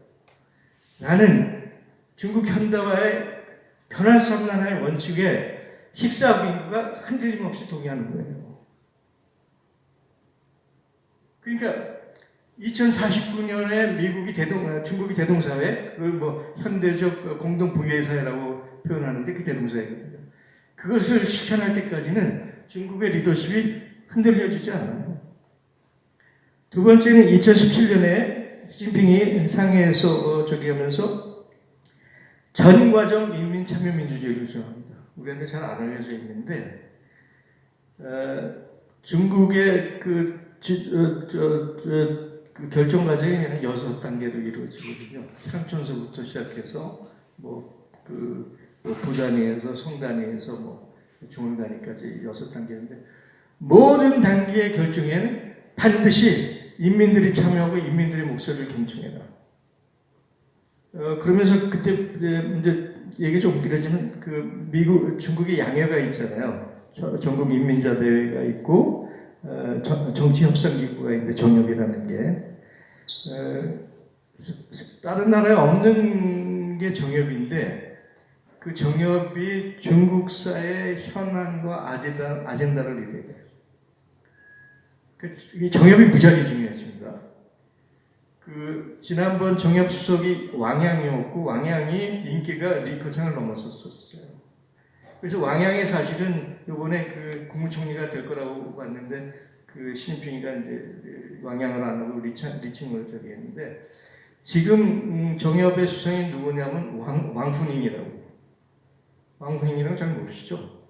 나는 중국 현대화의 변할 수 없는 하나의 원칙에 14억 인구가 흔들림 없이 동의하는 거예요. 그러니까 2049년에 중국이 대동사회, 그걸 현대적 공동 부의 사회라고 표현하는데 그 대동사회거든요. 그것을 실현할 때까지는 중국의 리더십이 흔들려지지 않아요. 두 번째는 2017년에 시진핑이 상해에서 하면서 전과정 인민참여민주주의를 주장합니다. 우리한테 잘 안 알려져 있는데 중국의 그 결정 과정이 6단계로 이루어지거든요. 향천서부터 시작해서 뭐 부단위에서 성단위에서 뭐 중앙단위까지 6단계인데 모든 단계의 결정에는 반드시 인민들이 참여하고 인민들의 목소리를 경청해라. 그러면서 그때 이제 얘기 좀 웃기지만 그 미국 중국의 양회가 있잖아요. 전국 인민자대회가 있고 정치협상기구가 있는데 정협이라는 게 다른 나라에 없는 게 정협인데 그 정협이 중국사의 현안과 아젠다를 리드해요. 이 정협이 무지하게 중요해집니다. 그 지난번 정협 수석이 왕양이었고 왕양이 인기가 리커창을 넘어섰었어요. 그래서 왕양이 사실은 이번에 그 국무총리가 될 거라고 봤는데 그 시진핑이가 이제 왕양을 안 하고 리칭을 저기 했는데 지금 정협의 수상이 누구냐면 왕후닝이라고. 왕후닝이라고 잘 모르시죠?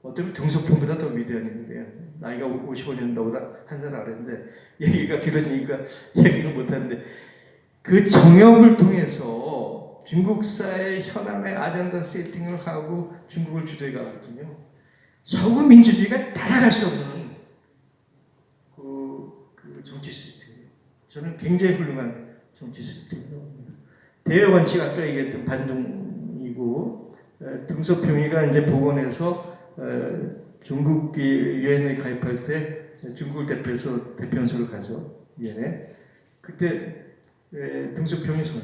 어쩌면 등소평보다 더 위대한 인물이에요. 나이가 55년 나보다 한 살 아래인데 얘기가 길어지니까 얘기를 못하는데 그 정협을 통해서 중국사의 현안의 아젠다 세팅을 하고 중국을 주도해 가거든요. 서구 민주주의가 따라갈 수 없는 그 정치 시스템이에요. 저는 굉장히 훌륭한 정치 시스템이라고 봅니다. 대외 원칙 아까 얘기했던 반동이고 등소평이가 이제 복원해서 중국이 유엔에 가입할 때 중국을 대표해서 대표연설을 가죠. 유엔에. 그때 등소평이 서요.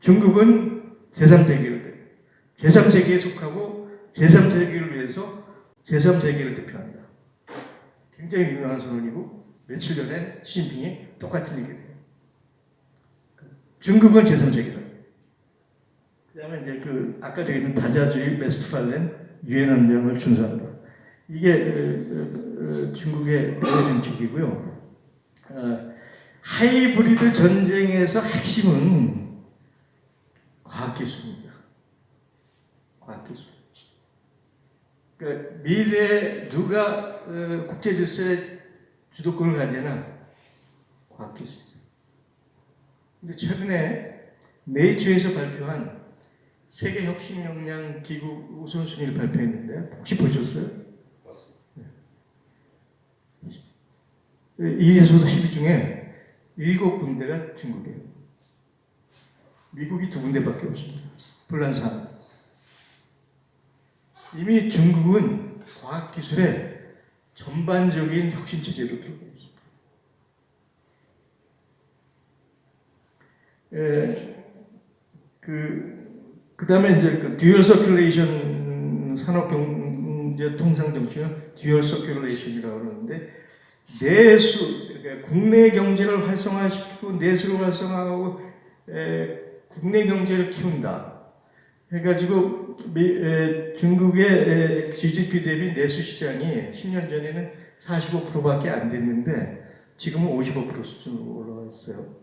중국은 제3세계를 제3세계에 속하고 제3세계를 위해서 제3세계를 대표한다. 굉장히 유명한 선언이고 며칠 전에 시진핑이 똑같은 얘기를 해요. 중국은 제3세계다. 그 다음에 이제 그 아까 얘기했던 다자주의 메스트팔렌 유엔 헌장을 준수한다. 이게 중국의 내외 정책이고요. 하이브리드 전쟁에서 핵심은 과학기술입니다. 과학기술. 그러니까 미래에 누가 국제질서의 주도권을 가지나 과학기술이죠. 근데 최근에 네이처에서 발표한 세계 혁신 역량 기구 우선순위를 발표했는데 혹시 보셨어요? 맞습니다. 1에서 10위 중에 7군데가 중국이에요. 미국이 2군데밖에 없습니다. 불란산. 이미 중국은 과학기술에 전반적인 혁신 체제로 들어가 있습니다. 그 다음에 이제 그 듀얼 서큘레이션 산업경제 통상 정치는 듀얼 서큘레이션이라고 그러는데 내수, 그러니까 국내 경제를 활성화시키고 내수를 활성화하고 국내 경제를 키운다. 해가지고 중국의 GDP 대비 내수 시장이 10년 전에는 45%밖에 안 됐는데 지금은 55% 수준으로 올라와 있어요.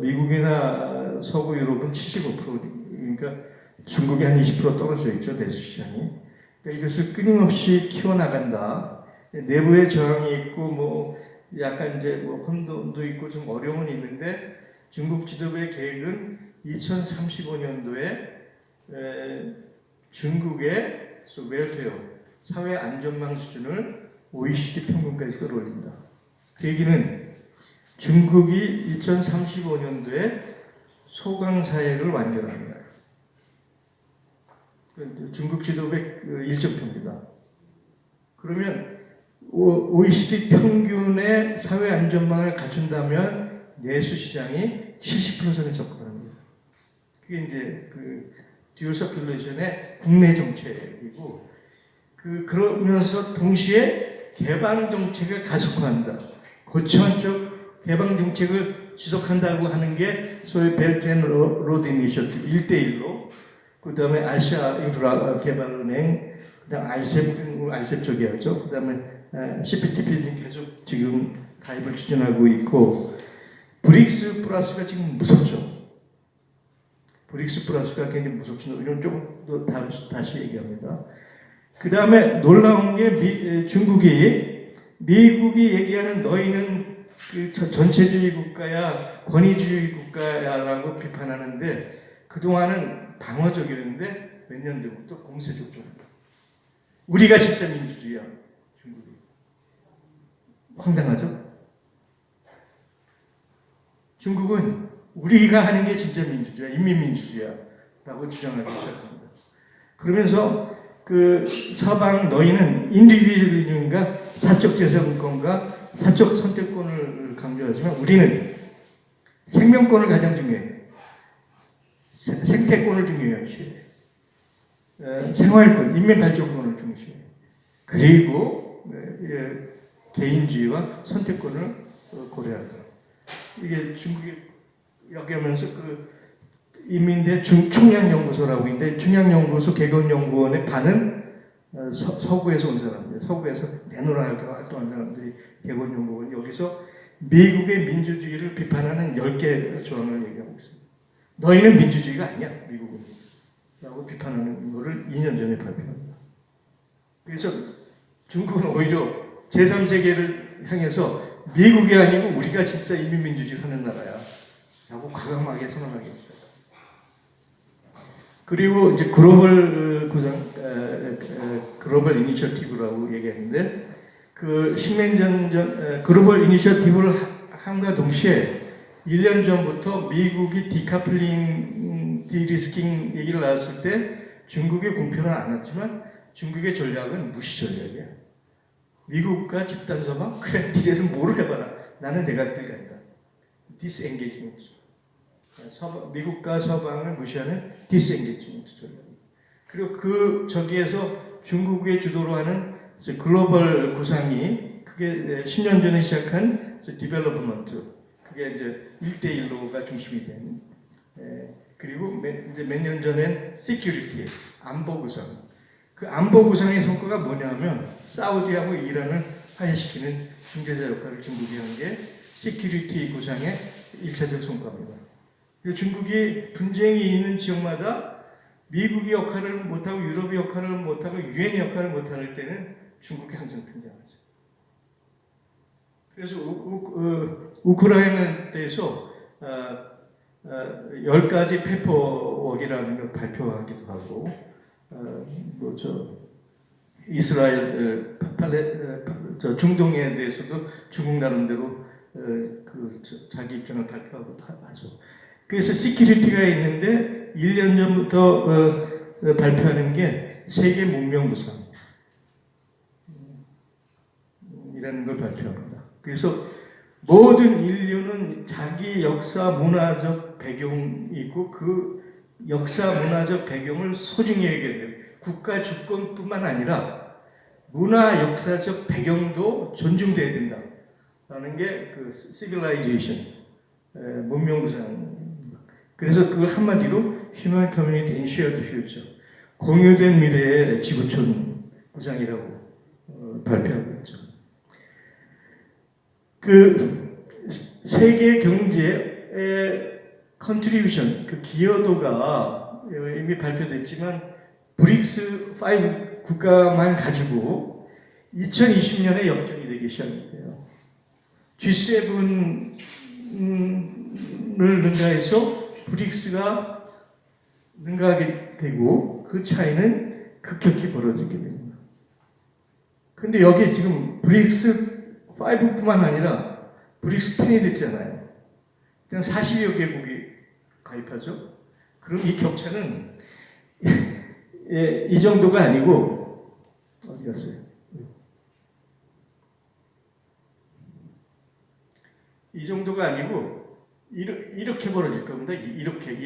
미국이나 서구 유럽은 75%니까 중국이 한 20% 떨어져 있죠, 내수 시장이. 그러니까 이것을 끊임없이 키워나간다. 내부에 저항이 있고 뭐 약간 이제 뭐 혼돈도 있고 좀 어려움은 있는데 중국 지도부의 계획은 2035년도에 중국의 웰페어 사회 안전망 수준을 OECD 평균까지 끌어올린다. 그 얘기는 중국이 2035년도에 소강 사회를 완결합니다. 중국 지도부의 일정표입니다. 그러면 OECD 평균의 사회 안전망을 갖춘다면 내수 시장이 70%선에 접근합니다. 그게 이제 그 듀얼 서큘레이션의 국내 정책이고 그러면서 동시에 개방 정책을 가속화한다. 고차원적 개방 정책을 지속한다고 하는 게 소위 벨트 앤 로드 이니셔티브 1대1로 그 다음에 아시아 인프라 개발은행 그 다음 알셉 쪽이 하죠. 그 다음에 CPTP는 계속 지금 가입을 추진하고 있고 브릭스 플러스가 지금 무섭죠. 브릭스 플러스가 굉장히 무섭죠. 이건 조금 더 다시 얘기합니다. 그 다음에 놀라운 게 중국이 미국이 얘기하는 너희는 그 전체주의 국가야 권위주의 국가야라고 비판하는데 그동안은 방어적이었는데 몇 년 전부터 공세적 전환. 우리가 진짜 민주주의야. 중국이. 황당하죠? 중국은 우리가 하는 게 진짜 민주주의야. 인민민주주의야. 라고 주장하기 시작합니다. 그러면서 그 서방 너희는 인디비주얼리즘과 사적 재산권과 사적 선택권을 강조하지만 우리는 생명권을 가장 중요해. 생태권을 중요시 해. 생활권, 인민발전권을 중시해. 그리고 개인주의와 선택권을 고려하더라. 이게 중국이 여기 하면서 그 인민대 충양연구소라고 있는데 충양연구소 개건연구원의 반은 서구에서 온 사람들, 서구에서 내노라하게 활동한 사람들이 개건연구원 여기서 미국의 민주주의를 비판하는 10개 조항을 얘기하고 있습니다. 너희는 민주주의가 아니야, 미국은. 라고 비판하는 거를 2년 전에 발표합니다. 그래서 중국은 오히려 제3세계를 향해서 미국이 아니고 우리가 진짜 인민민주주의를 하는 나라야. 라고 과감하게 선언하게 했어요. 그리고 이제 글로벌 글로벌 이니셔티브라고 얘기했는데 그 10년 전 글로벌 이니셔티브를 함과 동시에 1년 전부터 미국이 디카플링, 디리스킹 얘기를 나왔을 때 중국의 공표는 안 왔지만 중국의 전략은 무시 전략이야. 미국과 집단 서방? 그래, 니네는 뭐를 해봐라. 나는 내가 길 간다. 디스엔게이지먼트. 미국과 서방을 무시하는 디스엔게이지먼트 전략. 그리고 그 저기에서 중국의 주도로 하는 글로벌 구상이 그게 10년 전에 시작한 디벨로프먼트. 그게 이제 1대1로가 중심이 된. 그리고 이제 몇 년 전엔 시큐리티, 안보 구상. 그 안보 구상의 성과가 뭐냐면 사우디하고 이란을 화해시키는 중재자 역할을 중국이 한 게 시큐리티 구상의 1차적 성과입니다. 그리고 중국이 분쟁이 있는 지역마다 미국이 역할을 못하고 유럽이 역할을 못하고 유엔이 역할을 못할 때는 중국이 항상 등장하죠. 그래서 우크라이나에서 10가지 페퍼웍이라는 걸 발표하기도 하고 이스라엘 중동에 대해서도 중국 나름대로 자기 입장을 발표하고 하죠. 그래서 시큐리티가 있는데 1년 전부터 발표하는 게 세계 문명구상 이라는 걸 발표합니다. 그래서 모든 인류는 자기 역사 문화적 배경이 있고 그 역사 문화적 배경을 소중히 여겨야 돼요. 국가 주권뿐만 아니라 문화 역사적 배경도 존중돼야 된다. 라는 게 그 civilization, 문명구상. 그래서 그걸 한마디로 Human Community in Shared Future, 공유된 미래의 지구촌 구상이라고 발표하고 있죠. 그 세계 경제의 컨트리뷰션, 그 기여도가 이미 발표됐지만 브릭스 5 국가만 가지고 2020년에 역전이 되기 시작해요. G7을 능가해서 브릭스가 능가하게 되고 그 차이는 급격히 벌어지게 됩니다. 근데 여기 지금 브릭스 5뿐만 아니라 브릭스 10이 됐잖아요. 그냥 40여 개국이 가입하죠. 그럼 이 격차는 이 정도가 아니고 어디 갔어요? 이 정도가 아니고 이렇게 벌어질 겁니다. 이렇게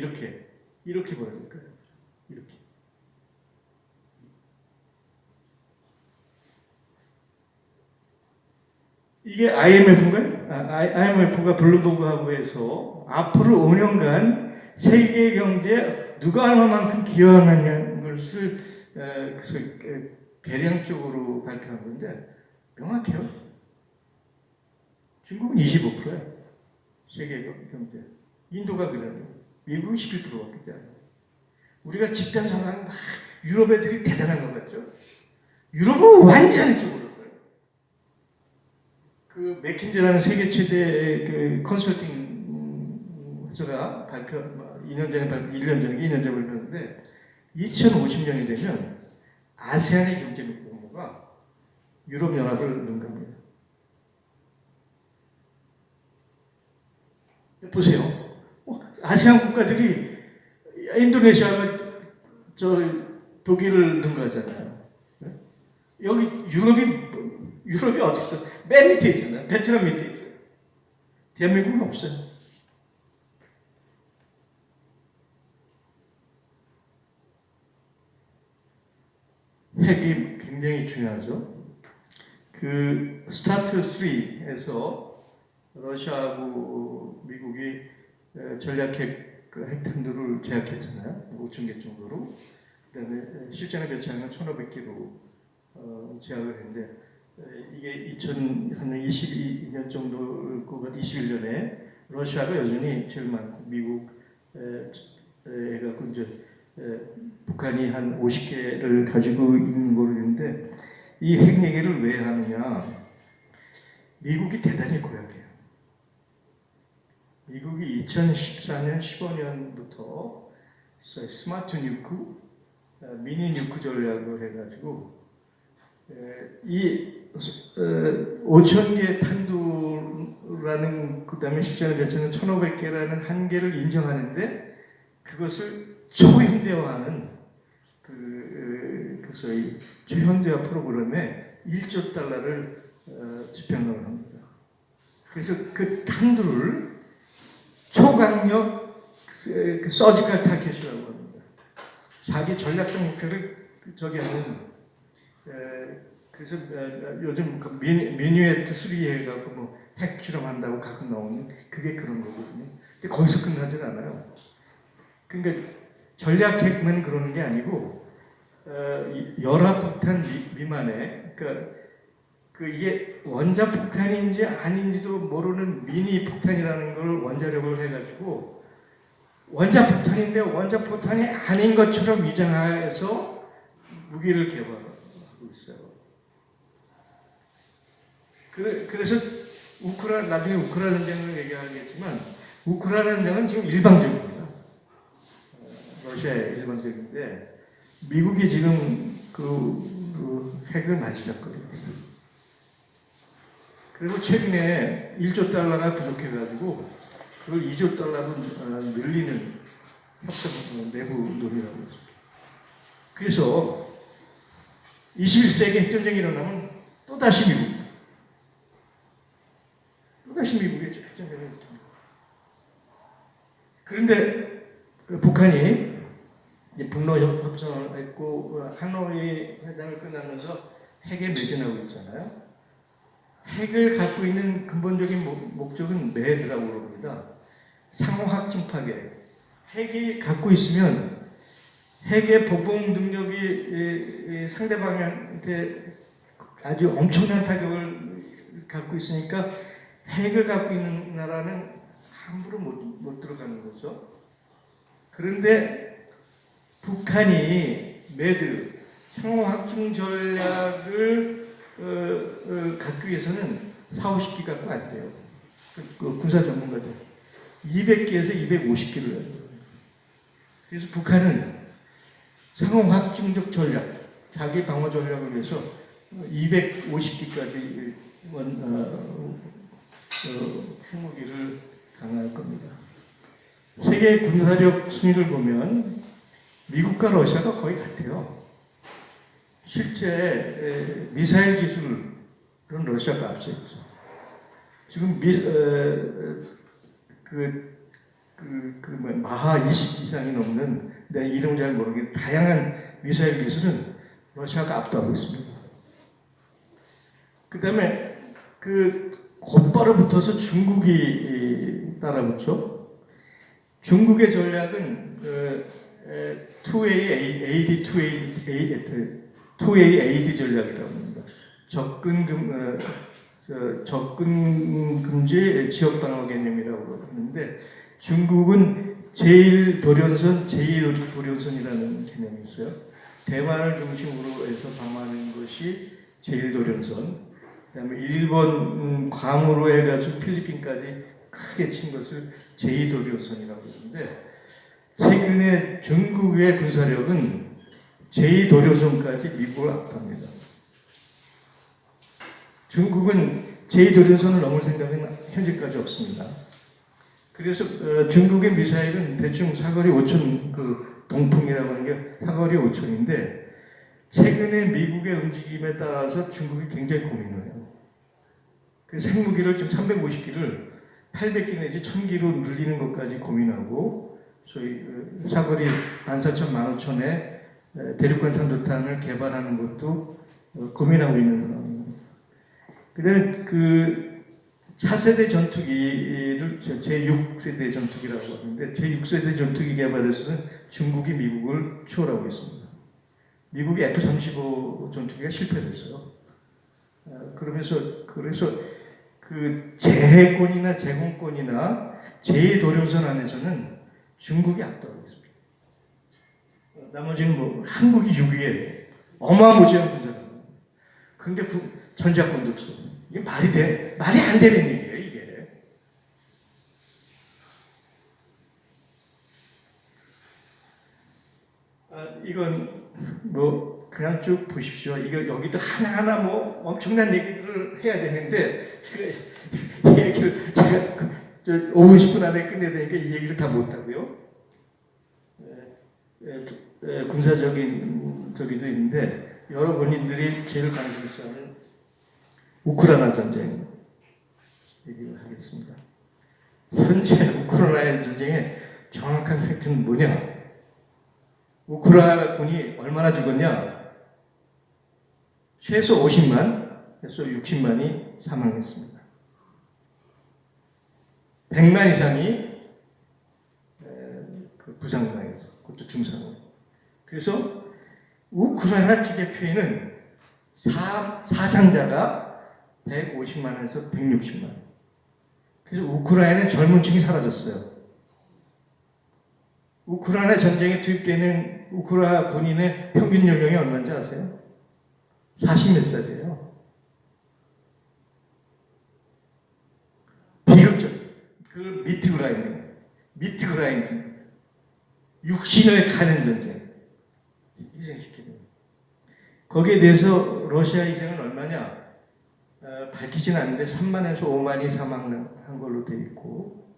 벌어질 거예요. 이렇게. 이게 IMF인가요? IMF가 블룸버그하고 해서 앞으로 5년간 세계 경제에 누가 얼마만큼 기여하느냐는 것을 대량적으로 발표한 건데 명확해요. 중국은 25%예요. 세계 경제. 인도가 그래요. 미국은 11%밖에 안 돼요. 우리가 집단 상황 유럽 애들이 대단한 것 같죠? 유럽은 완전히 쪽으로. 그 맥킨지라는 세계 최대 그 컨설팅 제가 2년 전에 1년 전에 2년 전에 발표했는데 2050년이 되면 아세안의 경제 규모가 유럽 연합을 능가합니다. 보세요. 아세안 국가들이 인도네시아가 독일을 능가하잖아요. 여기 유럽이 어디 있어? 맨 밑에 있잖아요. 베트남 밑에 있어요. 대한민국은 없어요. 핵이 굉장히 중요하죠. 그 스타트 3에서 러시아하고 미국이 전략핵 핵탄두를 제약했잖아요. 5,000개 정도로. 그다음에 실전에 배치하는 건 1,500개로 제약을 했는데 이게 2022년 정도, 21년에 러시아가 여전히 제일 많고 미국 해갖고 이제 북한이 한 50개를 가지고 있는 걸로 있는데 이 핵 얘기를 왜 하느냐? 미국이 대단히 고약해요. 미국이 2014년, 15년부터 스마트 뉴크, 미니 뉴크 전략을 해가지고 이 5,000개 탄두라는 그다음에 실전에 배치는 1,500개라는 한계를 인정하는데 그것을 초현대화하는 그 소위 초현대화 프로그램에 1조 달러를 집행을 합니다. 그래서 그 탄두를 초강력 서지컬 타켓이라고 합니다. 자기 전략적 목표를 하는 그래서 요즘 미니웨트 3 해갖고 뭐 핵 실험한다고 가끔 나오는 그게 그런 거거든요. 근데 거기서 끝나질 않아요. 그러니까 전략핵만 그러는 게 아니고 열화폭탄 미만의 이게 원자폭탄인지 아닌지도 모르는 미니 폭탄이라는 걸 원자력을 해가지고 원자폭탄인데 원자폭탄이 아닌 것처럼 위장해서 무기를 개발하고 있어요. 그래서 나중에 우크라이나 전쟁을 얘기하겠지만 우크라이나 전쟁은 지금 일방적입니다. 러시아의 일방적인데 미국이 지금 그 핵을 맞이잡거든요. 그리고 최근에 1조 달러가 부족해가지고 그걸 2조 달러로 늘리는 협상 내부 논의라고 했습니다. 그래서 21세기 핵전쟁이 일어나면 또다시 미국의 핵전쟁이 일어납니다. 그런데 북한이 북러 협상을 했고 하노이 회담을 끝나면서 핵에 매진하고 있잖아요. 핵을 갖고 있는 근본적인 목적은 매드라고 그럽니다. 상호 확증 파괴. 핵이 갖고 있으면 핵의 보복 능력이 상대방한테 아주 엄청난 타격을 갖고 있으니까 핵을 갖고 있는 나라는 함부로 못 들어가는 거죠. 그런데 북한이 매드 상호 확증 전략을 갖기 위해서는 40-50기 갖고 안 돼요. 군사 전문가들 200기에서 250기를 해요. 그래서 북한은 상호 확증적 전략, 자기 방어 전략을 위해서 250기까지 핵무기를 강화할 겁니다. 세계 군사력 순위를 보면 미국과 러시아가 거의 같아요. 실제 미사일 기술은 러시아가 앞서 있죠. 지금 마하 20 이상이 넘는 내 이름 잘 모르겠는 다양한 미사일 기술은 러시아가 압도하고 있습니다. 그 다음에 곧바로 붙어서 중국이 따라붙죠. 중국의 전략은 2A 전략이라고 합니다. 접근 금지 지역 방어 개념이라고 하는데 중국은 제1도련선, 제2도련선이라는 개념이 있어요. 대만을 중심으로 해서 방어하는 것이 제1도련선. 그다음에 일본 괌으로 해가지고 필리핀까지 크게 친 것을 제2도리우선이라고 그러는데 최근에 중국의 군사력은 제2도리우선까지 미국을 압도합니다. 중국은 제2도리우선을 넘을 생각은 현재까지 없습니다. 그래서 중국의 미사일은 대충 사거리 5천 그 동풍이라고 하는 게 사거리 5천인데 최근에 미국의 움직임에 따라서 중국이 굉장히 고민을 해요. 그래서 핵무기를 지금 350기를 800기 내지 1000기로 늘리는 것까지 고민하고 소위 사거리 14,000, 15,000의 대륙간 탄도탄을 개발하는 것도 고민하고 있는 상황입니다. 그다음에 그 차세대 전투기를 제6세대 전투기라고 하는데 제6세대 전투기 개발에서는 중국이 미국을 추월하고 있습니다. 미국이 F-35 전투기가 실패됐어요. 그래서 그 제해권이나 제공권이나 제2도령선 안에서는 중국이 압도하고 있습니다. 나머지는 뭐 한국이 6위에 어마무시한 군사력. 근데 전자권도 없어. 이게 말이 안 되는 얘기예요, 이게. 이건 뭐 그냥 쭉 보십시오. 이거 여기도 하나하나 뭐 엄청난 얘기들을 해야 되는데 제가 이 얘기를 제가 5분 10분 안에 끝내야 되니까 이 얘기를 다 못하고요. 군사적인 저기도 있는데 여러분들이 제일 관심 있어 하는 우크라이나 전쟁 얘기를 하겠습니다. 현재 우크라이나 전쟁의 정확한 팩트는 뭐냐? 우크라이나 군이 얼마나 죽었냐? 최소 50만, 최소 60만이 사망했습니다. 100만 이상이 부상당해서, 그것도 중상으로. 그래서 우크라이나 측의 피해는 사상자가 150만에서 160만. 그래서 우크라이나는 젊은 층이 사라졌어요. 우크라이나 전쟁에 투입되는 우크라이나 군인의 평균 연령이 얼마인지 아세요? 40몇 살이에요. 비극적. 그걸 미트그라인드. 육신을 가는 전쟁. 희생시키는. 거기에 대해서 러시아 희생은 얼마냐? 밝히진 않는데 3만에서 5만이 사망한 걸로 되어 있고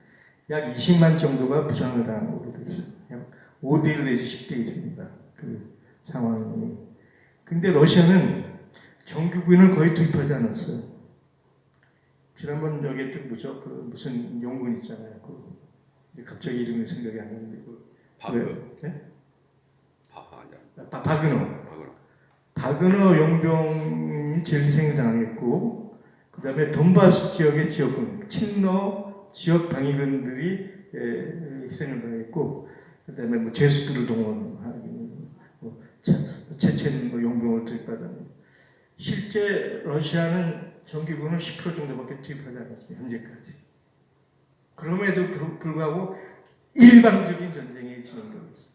약 20만 정도가 부상을 당한 걸로 되어 있어요. 5대1 내지 10대 1입니다. 그 상황이. 근데 러시아는 정규군을 거의 투입하지 않았어요. 지난번 여기 또 뭐죠? 그 무슨 용군 있잖아요. 갑자기 이름이 생각이 안 나는데 바그너 용병이 제일 희생을 당했고 그 다음에 돈바스 지역의 지역군, 친러 지역 방위군들이 희생을 당했고 그 다음에 뭐 제수들을 동원하는 체첸 용병을 투입하다니 실제 러시아는 정규군을 10% 정도밖에 투입하지 않았습니다. 현재까지. 그럼에도 불구하고 일방적인 전쟁이 진행되고 있습니다.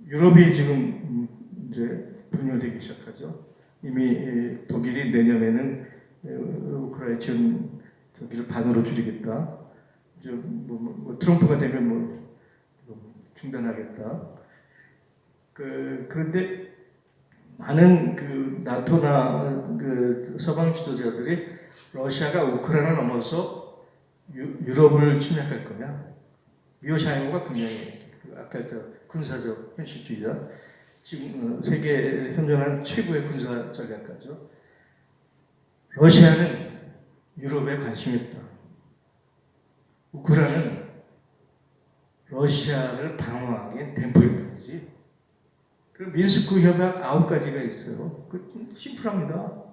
유럽이 지금 이제 분열되기 시작하죠. 이미 독일이 내년에는 우크라이나 지원 저기를 반으로 줄이겠다. 이제 트럼프가 되면 중단하겠다. 그런데 많은 그 나토나 그 서방 지도자들이 러시아가 우크라이나 넘어서 유럽을 침략할 거냐. 미오샤이모가 분명히 아까 군사적 현실주의자 지금 세계 현존하는 최고의 군사 전략가죠. 러시아는 유럽에 관심이 없다. 우크라이나는 러시아를 방어하기엔 댐프협정이지. 그리고 민스크 협약 9가지가 있어요. 그 심플합니다.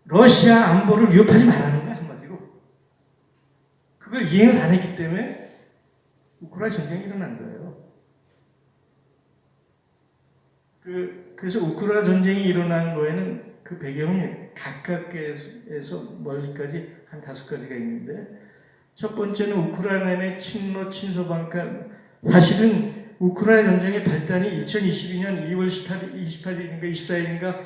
러시아 안보를 위협하지 말라는 거야, 한마디로. 그걸 이행을 안 했기 때문에 우크라이나 전쟁이 일어난 거예요. 그래서 우크라이나 전쟁이 일어난 거에는 그 배경이 가깝게에서 멀리까지 한 5가지가 있는데 첫 번째는 우크라이나의 친러 친서방간 사실은 우크라이나 전쟁의 발단이 2022년 2월 28일인가 24일인가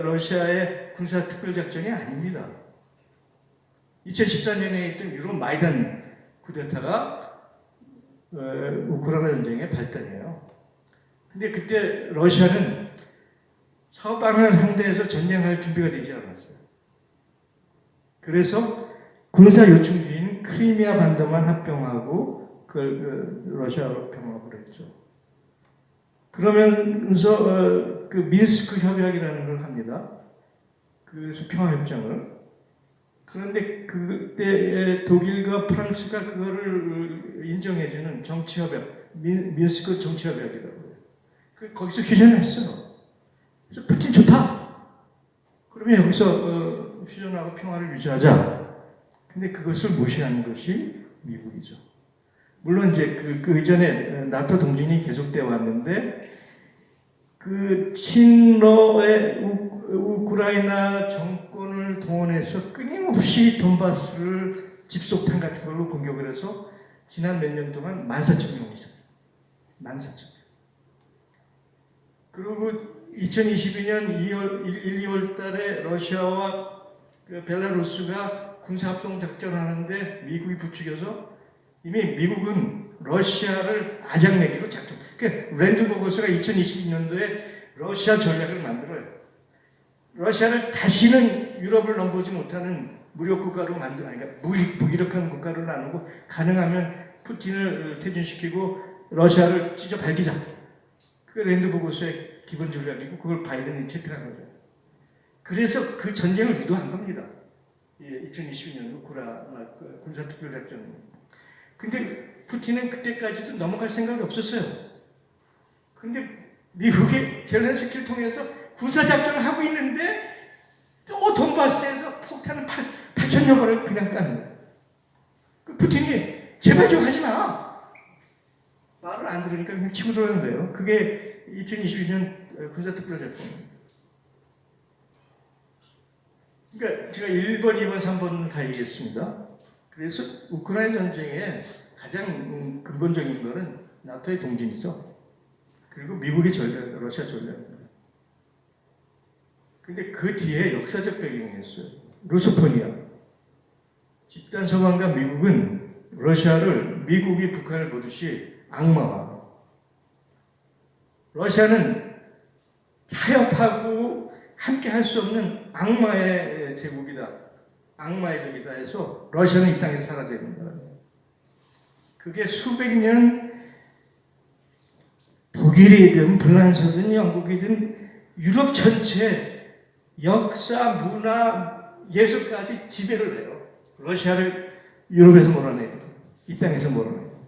러시아의 군사특별작전이 아닙니다. 2014년에 있던 유럽 마이단 쿠데타가 우크라이나 전쟁의 발단이에요. 근데 그때 러시아는 서방을 상대해서 전쟁할 준비가 되지 않았어요. 그래서 군사 요충지인 크리미아 반도만 합병하고 러시아로 병합을 했죠. 그러면서 그 민스크 협약이라는 걸 합니다. 그래서 평화협정을. 그런데 그때 독일과 프랑스가 그거를 인정해주는 정치협약, 민스크 정치협약이라고 해요. 거기서 휴전했어요. 그래서 푸틴 좋다. 그러면 여기서 휴전하고 평화를 유지하자. 근데 그것을 무시하는 것이 미국이죠. 물론 이제 그 이전에 나토 동진이 계속되어 왔는데 그 친러의 우크라이나 정권을 동원해서 끊임없이 돈바스를 집속탄 같은 걸로 공격을 해서 지난 몇 년 동안 14,000명이 있었어요. 14,000명. 그리고 2022년 1, 2월 달에 러시아와 벨라루스가 군사합동 작전을 하는데 미국이 부추겨서 이미 미국은 러시아를 아작내기로 작전. 그러니까 랜드 보고서가 2022년도에 러시아 전략을 만들어요. 러시아를 다시는 유럽을 넘보지 못하는 무력 국가로 무기력한 국가로 나누고 가능하면 푸틴을 퇴진시키고 러시아를 찢어 밝히자. 그 랜드 보고서의 기본 전략이고 그걸 바이든이 채택한 거죠. 그래서 그 전쟁을 유도한 겁니다. 2022년 우크라이나 군사특별작전. 근데 푸틴은 그때까지도 넘어갈 생각이 없었어요. 근데 미국이 젤렌스키를 통해서 군사작전을 하고 있는데 또 돈바스에서 폭탄을 8,000여 발을 그냥 까는 거예요. 푸틴이 제발 좀 하지 마. 말을 안 들으니까 그냥 치고 들어간 거예요. 그게 2022년 군사특별작전입니다. 그러니까 제가 1번, 2번, 3번 다 얘기했습니다. 그래서 우크라이나 전쟁의 가장 근본적인 것은 나토의 동진이죠. 그리고 미국의 전략, 러시아 전략입니다. 근데 그 뒤에 역사적 배경이 있어요. 루소포니아. 집단 서방과 미국은 러시아를 미국이 북한을 보듯이 악마화. 러시아는 타협하고 함께 할 수 없는 악마의 제국이다. 악마의 적이다 해서 러시아는 이 땅에서 사라져야 됩니다. 그게 수백 년 독일이든 프랑스든 영국이든 유럽 전체 역사, 문화, 예술까지 지배를 해요. 러시아를 유럽에서 몰아내야 돼요. 이 땅에서 몰아내야 돼요.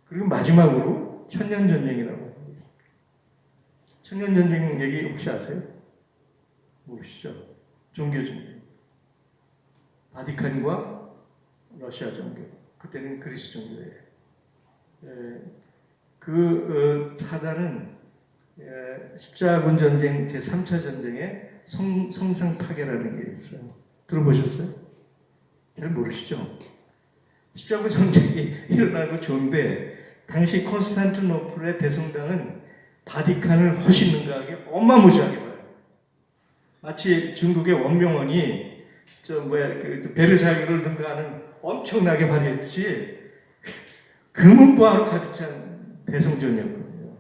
그리고 마지막으로 천년전쟁이라고 합니다. 천년전쟁 얘기 혹시 아세요? 모르시죠? 종교전쟁. 바티칸과 러시아 종교. 그때는 그리스 종교예요. 사단은 십자군 전쟁 제3차 전쟁에 성상 파괴라는 게 있어요. 들어보셨어요? 잘 모르시죠? 십자군 전쟁이 일어나고 좋은데 당시 콘스탄티노플의 대성당은 바티칸을 훨씬 능가하게 어마무지하게 봐요. 마치 중국의 원명원이 베르사유를 능가하는 엄청나게 발휘했듯이 금은보화로 가득 찬 대성전이었거든요.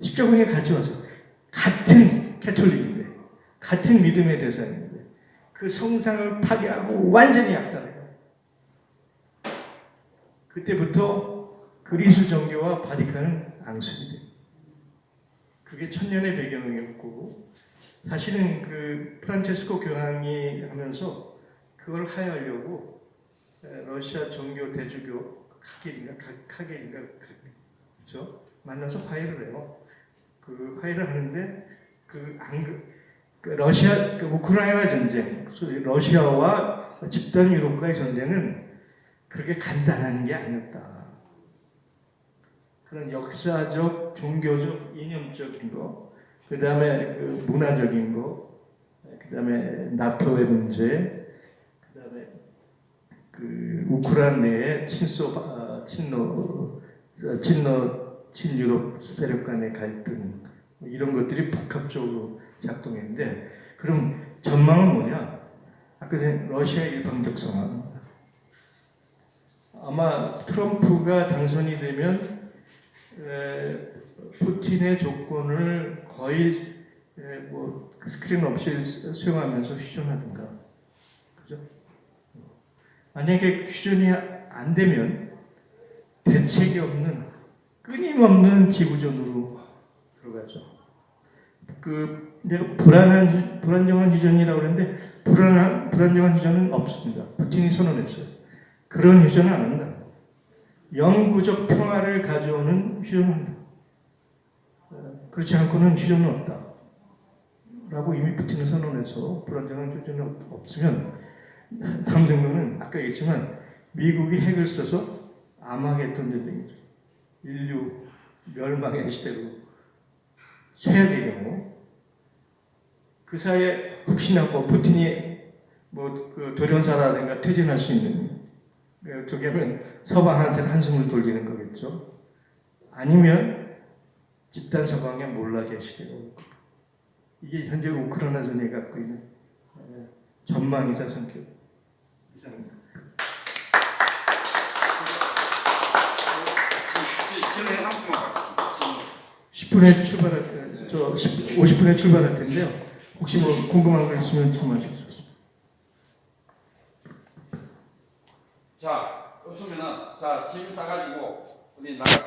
십자군에 같이 와서 같은 캐톨릭인데 같은 믿음의 대상인데 그 성상을 파괴하고 완전히 약탈해요. 그때부터 그리스 정교와 바티칸은 앙숙이 돼요. 그게 천년의 배경이었고 사실은 그 프란체스코 교황이 하면서 그걸 하야하려고 러시아 정교 대주교 카겔인가 그렇죠? 만나서 화해를 해요. 그 화해를 하는데 러시아 우크라이나 전쟁, 러시아와 집단 유럽과의 전쟁은 그렇게 간단한 게 아니었다. 그런 역사적, 종교적, 이념적인 거, 그 다음에 그 문화적인 거, 그 다음에 나토의 문제, 그 다음에 그 우크라이나 내의 친유럽 세력 간의 갈등, 이런 것들이 복합적으로 작동했는데, 그럼 전망은 뭐냐? 아까 전에 러시아 일방적 상황. 아마 트럼프가 당선이 되면 푸틴의 조건을 거의 뭐 스크린 없이 수용하면서 휴전하든가, 그죠? 만약에 휴전이 안 되면 대책이 없는 끊임없는 지구전으로 들어가죠. 내가 불안정한 휴전이라고 그랬는데 불안정한 휴전은 없습니다. 푸틴이 선언했어요. 그런 휴전은 안 한다. 영구적 평화를 가져오는 휴전을 한다. 그렇지 않고는 휴전은 없다. 라고 이미 푸틴은 선언해서 불안정한 휴전이 없으면 다음 등록은 아까 얘기했지만 미국이 핵을 써서 아마겟돈 전쟁이죠. 인류 멸망의 시대로 최악의 경우 그 사이에 혹시나 뭐 푸틴이 그 돌연사라든가 퇴진할 수 있는 저게는 서방한테 한숨을 돌리는 거겠죠. 아니면 집단 서방의 몰락의 시대가 올 겁니다. 이게 현재 우크라이나 전쟁이 갖고 있는 전망이자 성격. 이상입니다.
질문 한 분만
10분에 출발할 때, 50분에 출발할 텐데요. 혹시 뭐 궁금한 거 있으면 질문해 주십시오.
자, 그러면은 자, 짐 싸가지고 어디 나가.